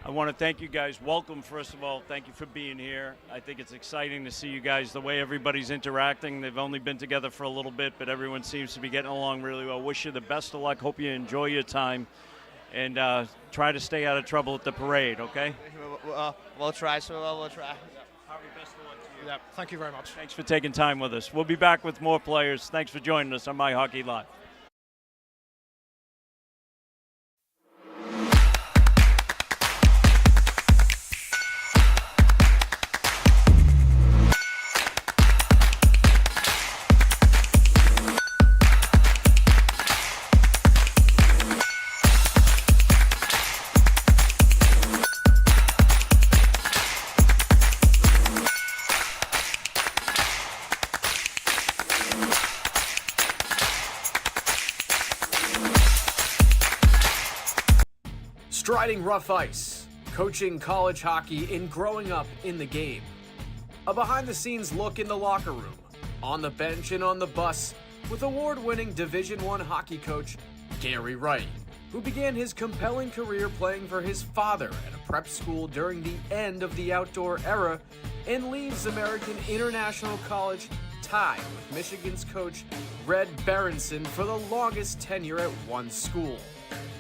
I want to thank you guys. Welcome, first of all. Thank you for being here. I think it's exciting to see you guys, the way everybody's interacting. They've only been together for a little bit, but everyone seems to be getting along really well. Wish you the best of luck. Hope you enjoy your time. And try to stay out of trouble at the parade, okay? We'll try, so we'll try. Harvey, best of luck to you. Yeah, thank you very much. Thanks for taking time with us. We'll be back with more players. Thanks for joining us on My Hockey Live. Striding rough ice, coaching college hockey and growing up in the game. A behind-the-scenes look in the locker room, on the bench and on the bus, with award-winning Division I hockey coach Gary Wright, who began his compelling career playing for his father at a prep school during the end of the outdoor era and leaves American International College tied with Michigan's coach Red Berenson for the longest tenure at one school.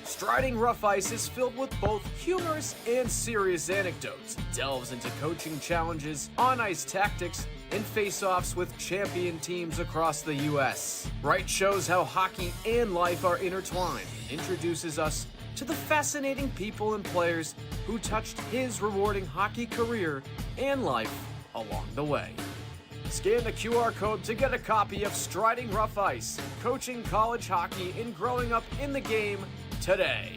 Striding Rough Ice is filled with both humorous and serious anecdotes, delves into coaching challenges, on-ice tactics, and face-offs with champion teams across the U.S. Wright shows how hockey and life are intertwined, and introduces us to the fascinating people and players who touched his rewarding hockey career and life along the way. Scan the QR code to get a copy of Striding Rough Ice, Coaching College Hockey and Growing Up in the Game today.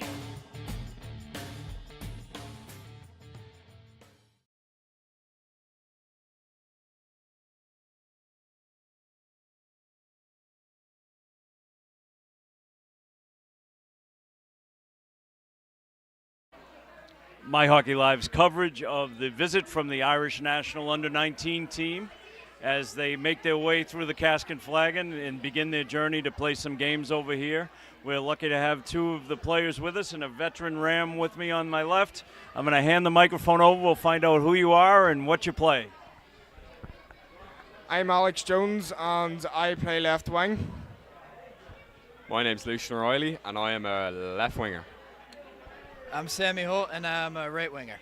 My Hockey Live's coverage of the visit from the Irish national under-19 team as they make their way through the Cask and Flagon and begin their journey to play some games over here. We're lucky to have two of the players with us and a veteran Ram with me on my left. I'm going to hand the microphone over. We'll find out who you are and what you play. I'm Alex Jones and I play left wing. My name's Lucian O'Reilly and I am a left winger. I'm Sammy Holt and I'm a right winger.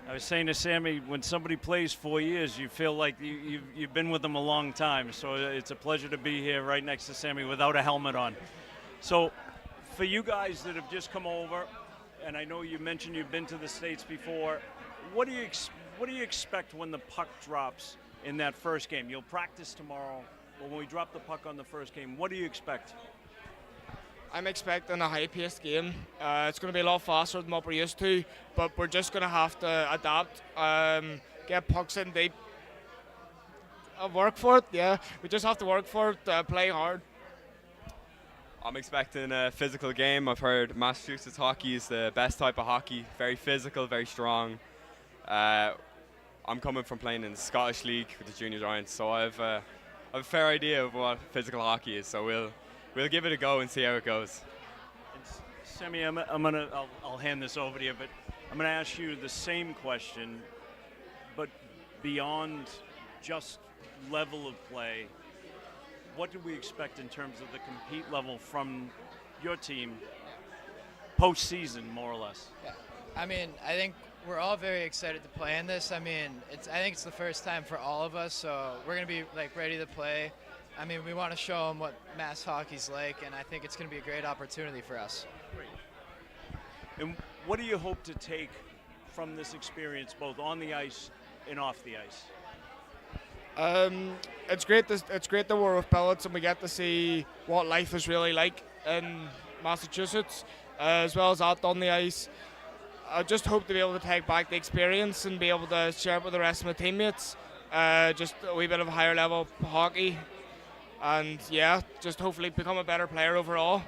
I was saying to Sammy, when somebody plays 4 years, you feel like you've been with them a long time. So it's a pleasure to be here right next to Sammy without a helmet on. So for you guys that have just come over, and I know you mentioned you've been to the States before, what do you expect when the puck drops in that first game? You'll practice tomorrow, but when we drop the puck on the first game, what do you expect? I'm expecting a high-paced game. It's going to be a lot faster than what we're used to, but we're just going to have to adapt, get pucks in deep, work for it. Yeah, we just have to work for it, play hard. I'm expecting a physical game. I've heard Massachusetts hockey is the best type of hockey, very physical, very strong. I'm coming from playing in the Scottish League with the Junior Giants, so I have a fair idea of what physical hockey is. So we'll give it a go and see how it goes. Sammy, I'll hand this over to you, but I'm gonna ask you the same question, but beyond just level of play, what do we expect in terms of the compete level from your team postseason, more or less? Yeah. I mean, I think we're all very excited to play in this. I mean, I think it's the first time for all of us, so we're gonna be ready to play. I mean, we want to show them what Mass hockey's like, and I think it's going to be a great opportunity for us. Great. And what do you hope to take from this experience, both on the ice and off the ice? It's great that we're with billets and we get to see what life is really like in Massachusetts, as well as that on the ice. I just hope to be able to take back the experience and be able to share it with the rest of my teammates. Just a wee bit of a higher level hockey. And yeah, just hopefully become a better player overall.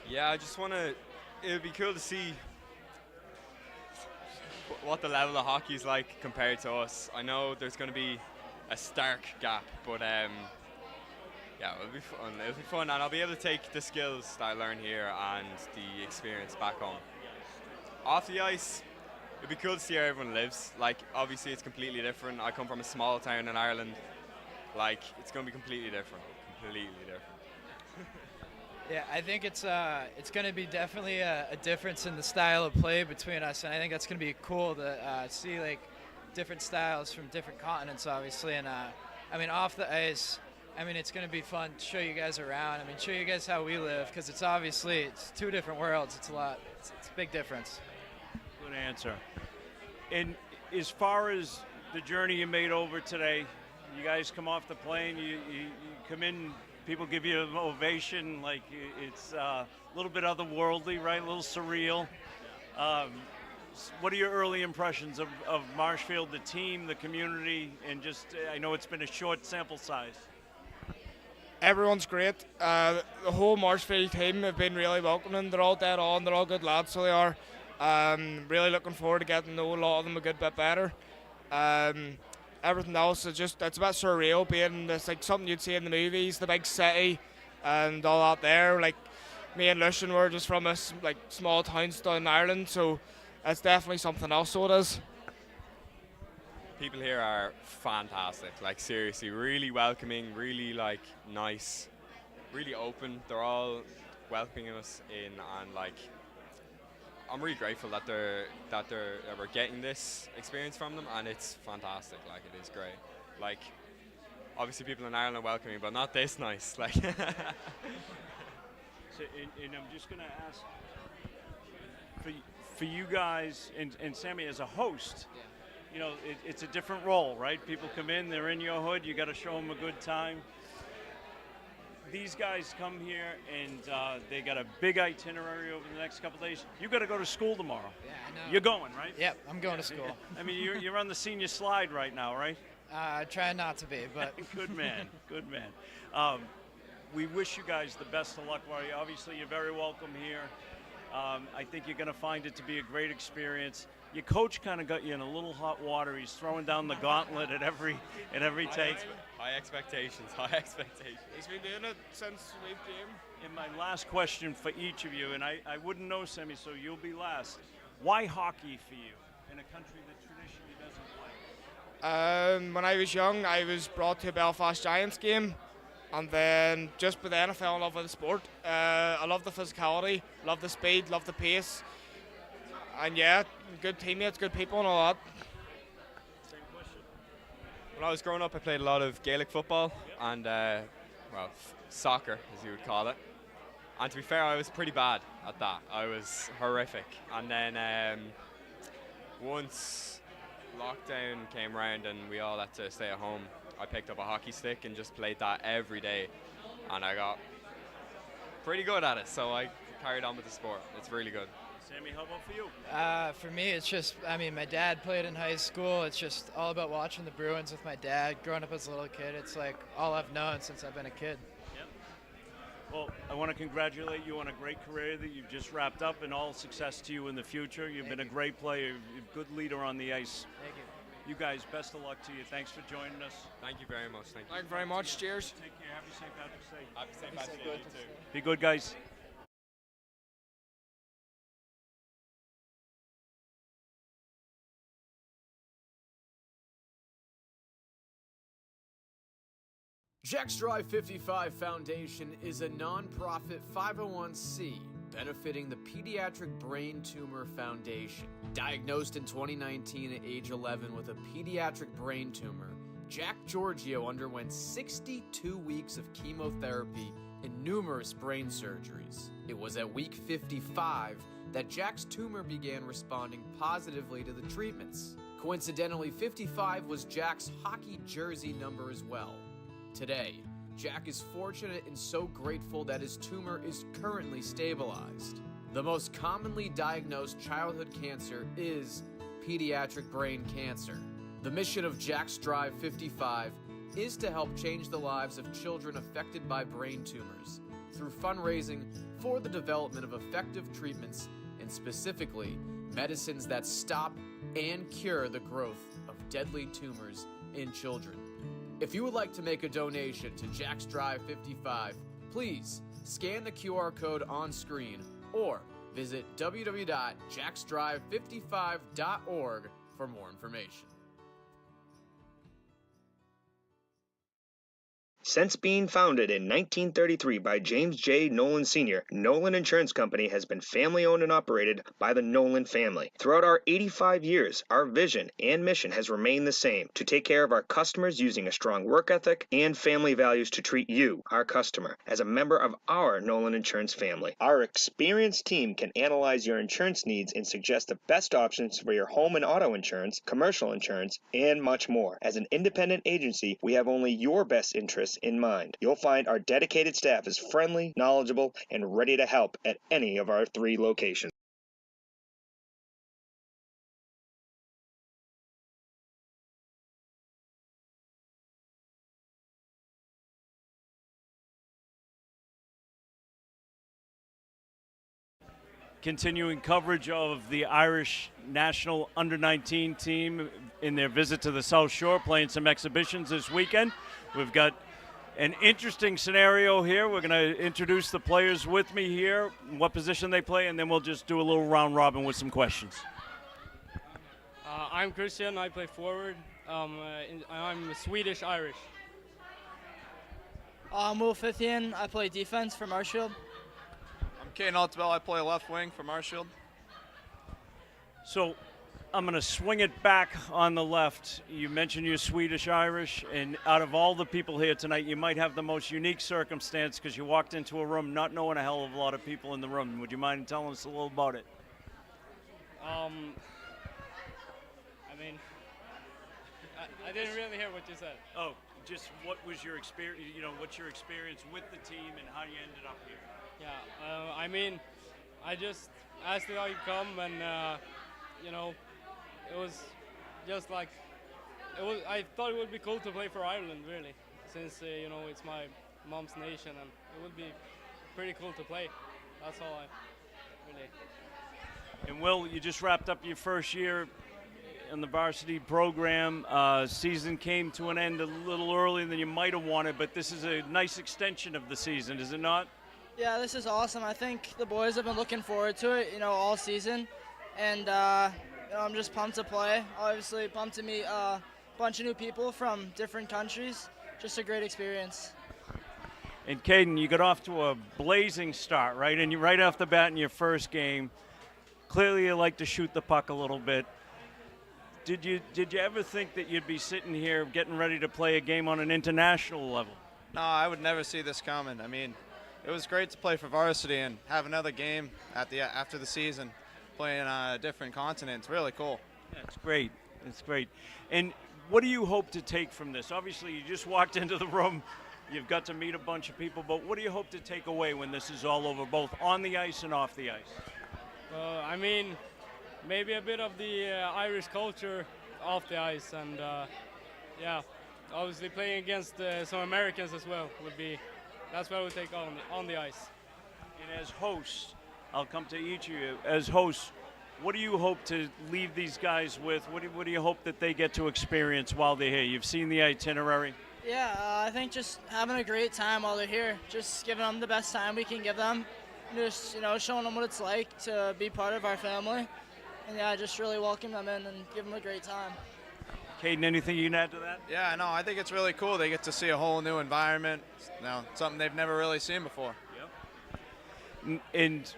Yeah, I just want to, it would be cool to see what the level of hockey is like compared to us. I know there's going to be a stark gap, but Yeah, it'll be fun. It'll be fun, and I'll be able to take the skills that I learn here and the experience back home. Off the ice, it'd be cool to see how everyone lives. Like, obviously, it's completely different. I come from a small town in Ireland. Like, it's going to be completely different. Completely different. Yeah, I think it's going to be definitely a difference in the style of play between us, and I think that's going to be cool to see like different styles from different continents, obviously. And I mean, off the ice, I mean, it's going to be fun to show you guys around. I mean, show you guys how we live, because it's obviously it's two different worlds. It's a big difference. Good answer. And as far as the journey you made over today, you guys come off the plane, you come in. People give you an ovation, like it's a little bit otherworldly, right? A little surreal. What are your early impressions of Marshfield, the team, the community, and just, I know it's been a short sample size. Everyone's great. The whole Marshfield team have been really welcoming. They're all dead on. They're all good lads, so they are. Really looking forward to getting to know a lot of them a good bit better. Everything else is just, it's a bit surreal being this, like something you'd see in the movies, the big city and all that there. Like me and Lucian were just from a small town down in Ireland, so it's definitely something else, so it is. People here are fantastic, like seriously, really welcoming, really like nice, really open. They're all welcoming us in, and like I'm really grateful that we're getting this experience from them, and it's fantastic. Like, it is great. Like, obviously people in Ireland are welcoming, but not this nice. Like, so, and I'm just gonna ask for you guys and Sammy as a host. Yeah. You know, it's a different role, right? People come in, they're in your hood. You got to show them a good time. These guys come here and they got a big itinerary over the next couple days. You got to go to school tomorrow. Yeah, I know. You're going, right? Yep, I'm going to school. I mean, you're on the senior slide right now, right? Trying not to be, but good man, good man. We wish you guys the best of luck. Obviously, you're very welcome here. I think you're going to find it to be a great experience. Your coach kind of got you in a little hot water. He's throwing down the gauntlet at every take. High expectations, high expectations. He's been doing it since we came. And my last question for each of you, and I wouldn't know, Sammy, so you'll be last. Why hockey for you in a country that traditionally doesn't play? When I was young, I was brought to a Belfast Giants game, and then just by then I fell in love with the sport. I love the physicality, love the speed, love the pace, and yeah, good teammates, good people and all that. Same question. When I was growing up, I played a lot of Gaelic football and, soccer, as you would call it. And to be fair, I was pretty bad at that. I was horrific. And then once lockdown came around and we all had to stay at home, I picked up a hockey stick and just played that every day. And I got pretty good at it, so I carried on with the sport. It's really good. Sammy, how about for you? For me, it's just, I mean, my dad played in high school. It's just all about watching the Bruins with my dad. Growing up as a little kid, it's like all I've known since I've been a kid. Yep. Well, I want to congratulate you on a great career that you've just wrapped up, and all success to you in the future. You've been a great player, you're a good leader on the ice. Thank you. You guys, best of luck to you. Thanks for joining us. Thank you very much. Thank you. Thank you very much. Cheers. Take care. Happy St. Patrick's Day. Happy St. Patrick's Day, you too. Be good, guys. Jack's Drive 55 Foundation is a nonprofit 501c benefiting the Pediatric Brain Tumor Foundation. Diagnosed in 2019 at age 11 with a pediatric brain tumor, Jack Giorgio underwent 62 weeks of chemotherapy and numerous brain surgeries. It was at week 55 that Jack's tumor began responding positively to the treatments. Coincidentally, 55 was Jack's hockey jersey number as well. Today, Jack is fortunate and so grateful that his tumor is currently stabilized. The most commonly diagnosed childhood cancer is pediatric brain cancer. The mission of Jack's Drive 55 is to help change the lives of children affected by brain tumors through fundraising for the development of effective treatments and specifically medicines that stop and cure the growth of deadly tumors in children. If you would like to make a donation to Jack's Drive 55, please scan the QR code on screen or visit www.jacksdrive55.org for more information. Since being founded in 1933 by James J. Nolan Sr., Nolan Insurance Company has been family-owned and operated by the Nolan family. Throughout our 85 years, our vision and mission has remained the same, to take care of our customers using a strong work ethic and family values to treat you, our customer, as a member of our Nolan Insurance family. Our experienced team can analyze your insurance needs and suggest the best options for your home and auto insurance, commercial insurance, and much more. As an independent agency, we have only your best interests in mind. You'll find our dedicated staff is friendly, knowledgeable, and ready to help at any of our 3 locations. Continuing coverage of the Irish national under-19 team in their visit to the South Shore, playing some exhibitions this weekend. We've got an interesting scenario here. We're going to introduce the players with me here, what position they play, and then we'll just do a little round robin with some questions. I'm Christian. I play forward. I'm Swedish-Irish. I'm Will Fithian. I play defense for Marshfield. I'm Kane Altbell. I play left wing for Marshfield. So I'm going to swing it back on the left. You mentioned you're Swedish-Irish, and out of all the people here tonight, you might have the most unique circumstance because you walked into a room not knowing a hell of a lot of people in the room. Would you mind telling us a little about it? I didn't really hear what you said. Oh, just what was your experience, what's your experience with the team and how you ended up here? Yeah, I just asked if I could come, and it was just like, I thought it would be cool to play for Ireland, really, since, it's my mom's nation, and it would be pretty cool to play. That's all I really. And Will, you just wrapped up your first year in the varsity program. Season came to an end a little earlier than you might have wanted, but this is a nice extension of the season, is it not? Yeah, this is awesome. I think the boys have been looking forward to it, all season. And, I'm just pumped to play. Obviously pumped to meet a bunch of new people from different countries. Just a great experience. And Caden, you got off to a blazing start, right? And you right off the bat in your first game, clearly you like to shoot the puck a little bit. Did you ever think that you'd be sitting here getting ready to play a game on an international level? No, I would never see this coming. It was great to play for varsity and have another game after the season, playing on a different continent. It's really cool. That's great. It's great. And what do you hope to take from this? Obviously, you just walked into the room. You've got to meet a bunch of people, but what do you hope to take away when this is all over, both on the ice and off the ice? Maybe a bit of the Irish culture off the ice, and obviously playing against some Americans as well that's what we'll take on the ice. And as hosts, I'll come to each of you. As hosts, what do you hope to leave these guys with? What do you hope that they get to experience while they're here? You've seen the itinerary. Yeah, I think just having a great time while they're here, just giving them the best time we can give them, just showing them what it's like to be part of our family, and just really welcome them in and give them a great time. Caden, anything you can add to that? Yeah, no, I think it's really cool. They get to see a whole new environment, something they've never really seen before. Yep. And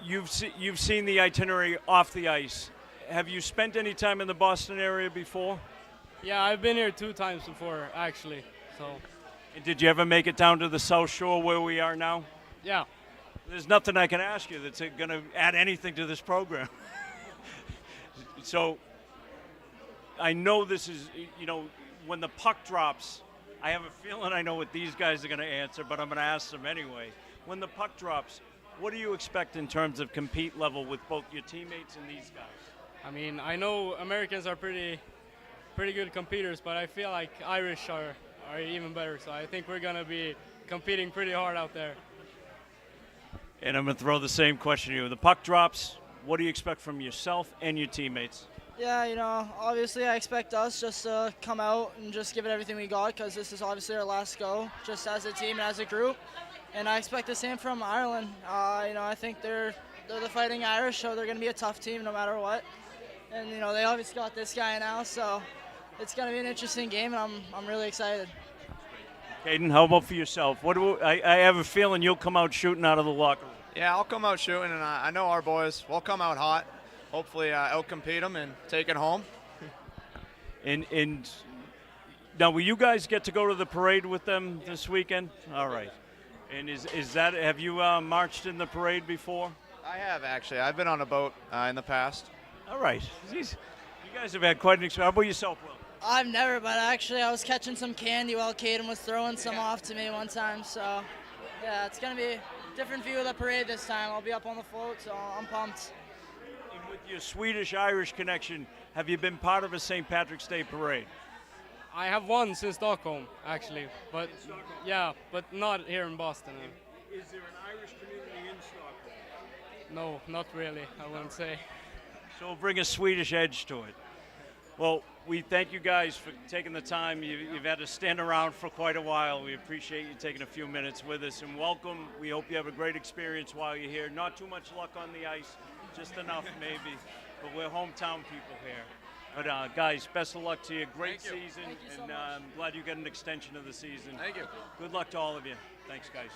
you've seen the itinerary off the ice. Have you spent any time in the Boston area before? Yeah, I've been here 2 times before, actually. So. And did you ever make it down to the South Shore where we are now? Yeah. There's nothing I can ask you that's going to add anything to this program. So I know this is, when the puck drops, I have a feeling I know what these guys are going to answer, but I'm going to ask them anyway. When the puck drops, what do you expect in terms of compete level with both your teammates and these guys? I know Americans are pretty good competitors, but I feel like Irish are even better. So I think we're going to be competing pretty hard out there. And I'm going to throw the same question to you. The puck drops, what do you expect from yourself and your teammates? Yeah, obviously I expect us just to come out and just give it everything we got, because this is obviously our last go, just as a team and as a group. And I expect the same from Ireland. I think they're the Fighting Irish, so they're going to be a tough team no matter what. And they obviously got this guy now, so it's going to be an interesting game, and I'm really excited. Caden, how about for yourself? I have a feeling you'll come out shooting out of the locker room. Yeah, I'll come out shooting, and I know our boys will come out hot. Hopefully outcompete them and take it home. And now, will you guys get to go to the parade with them this weekend? All right. And is that, have you marched in the parade before? I have, actually. I've been on a boat in the past. All right. Jeez, you guys have had quite an experience. How about yourself, Will? I've never, but actually I was catching some candy while Caden was throwing some off to me one time. So, yeah, it's going to be a different view of the parade this time. I'll be up on the float, so I'm pumped. And with your Swedish-Irish connection, have you been part of a St. Patrick's Day parade? I have one since Stockholm, actually, but yeah, but not here in Boston. Is there an Irish community in Stockholm? No, not really, I wouldn't say. So we'll bring a Swedish edge to it. Well, we thank you guys for taking the time. You've had to stand around for quite a while. We appreciate you taking a few minutes with us, and welcome. We hope you have a great experience while you're here. Not too much luck on the ice, just enough maybe, but we're hometown people here. But guys, best of luck to you. Great season, and I'm glad you get an extension of the season. Thank you. Good luck to all of you. Thanks, guys.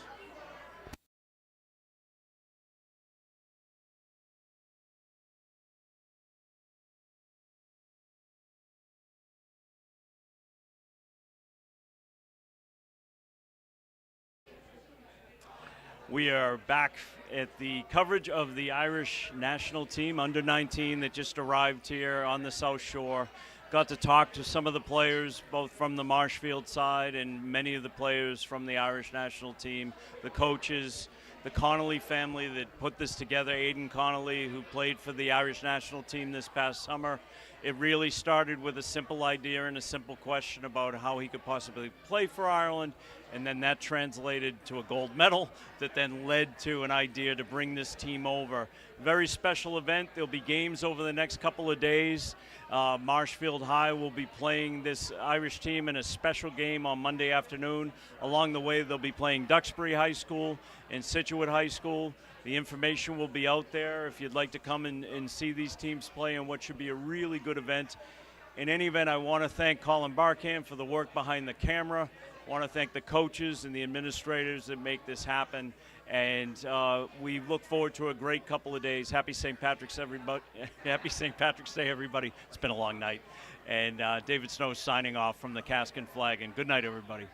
We are back at the coverage of the Irish national team, under 19, that just arrived here on the South Shore. Got to talk to some of the players, both from the Marshfield side and many of the players from the Irish national team, the coaches, the Connolly family that put this together, Aidan Connolly, who played for the Irish national team this past summer. It really started with a simple idea and a simple question about how he could possibly play for Ireland, and then that translated to a gold medal that then led to an idea to bring this team over. Very special event. There'll be games over the next couple of days. Marshfield High will be playing this Irish team in a special game on Monday afternoon. Along the way, they'll be playing Duxbury High School and Scituate High School. The information will be out there if you'd like to come and see these teams play in what should be a really good event. In any event, I want to thank Colin Barkham for the work behind the camera. I want to thank the coaches and the administrators that make this happen. And we look forward to a great couple of days. Happy St. Patrick's, everybody. Happy St. Patrick's Day, everybody. It's been a long night. And David Snow signing off from the Cask and Flagon. Good night, everybody.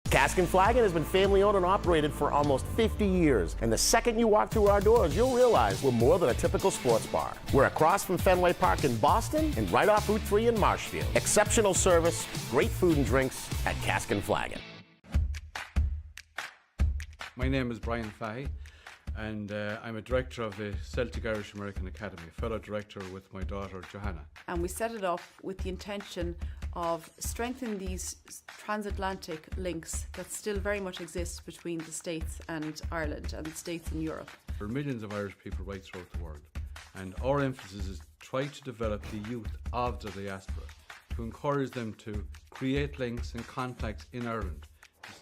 Cask and Flagon has been family owned and operated for almost 50 years. And the second you walk through our doors, you'll realize we're more than a typical sports bar. We're across from Fenway Park in Boston and right off Route 3 in Marshfield. Exceptional service, great food and drinks at Cask and Flagon. My name is Brian Fahey, and I'm a director of the Celtic Irish American Academy, a fellow director with my daughter Johanna. And we set it up with the intention of strengthening these transatlantic links that still very much exist between the States and Ireland and the States and Europe. There are millions of Irish people right throughout the world, and our emphasis is try to develop the youth of the diaspora, to encourage them to create links and contacts in Ireland.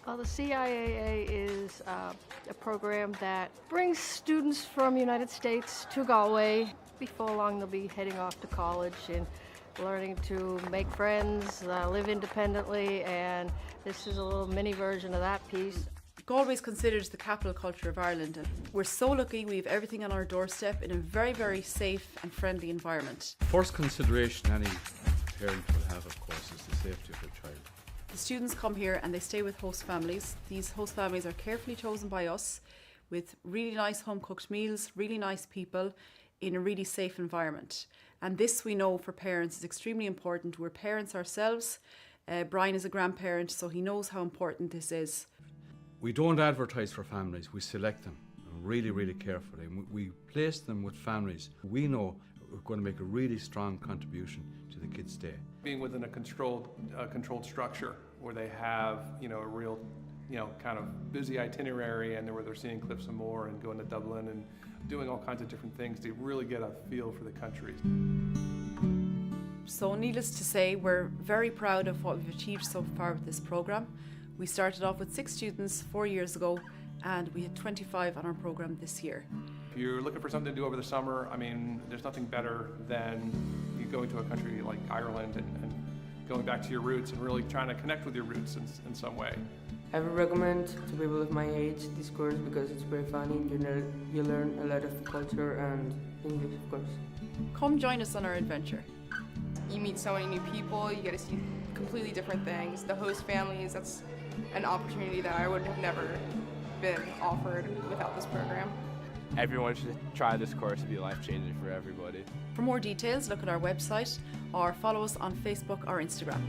Well, the CIAA is a program that brings students from the United States to Galway. Before long, they'll be heading off to college and learning to make friends, live independently, and this is a little mini version of that piece. Galway is considered the capital culture of Ireland, and we're so lucky we have everything on our doorstep in a very, very safe and friendly environment. First consideration any parent will have, of course, is the safety of their child. The students come here and they stay with host families. These host families are carefully chosen by us with really nice home-cooked meals, really nice people in a really safe environment. And this, we know, for parents is extremely important. We're parents ourselves. Brian is a grandparent, so he knows how important this is. We don't advertise for families, we select them really, really carefully. And we place them with families we know going to make a really strong contribution to the kids' day. Being within a controlled structure where they have, a real, kind of busy itinerary, and where they're seeing Cliffs and Moher and going to Dublin and doing all kinds of different things to really get a feel for the country. So needless to say, we're very proud of what we've achieved so far with this programme. We started off with 6 students 4 years ago, and we had 25 on our programme this year. If you're looking for something to do over the summer, there's nothing better than you going to a country like Ireland and going back to your roots and really trying to connect with your roots in some way. I would recommend to people of my age this course because it's very funny. You learn a lot of culture and English, of course. Come join us on our adventure. You meet so many new people, you get to see completely different things. The host families, that's an opportunity that I would have never been offered without this program. Everyone should try this course. It'll be life-changing for everybody. For more details, look at our website or follow us on Facebook or Instagram.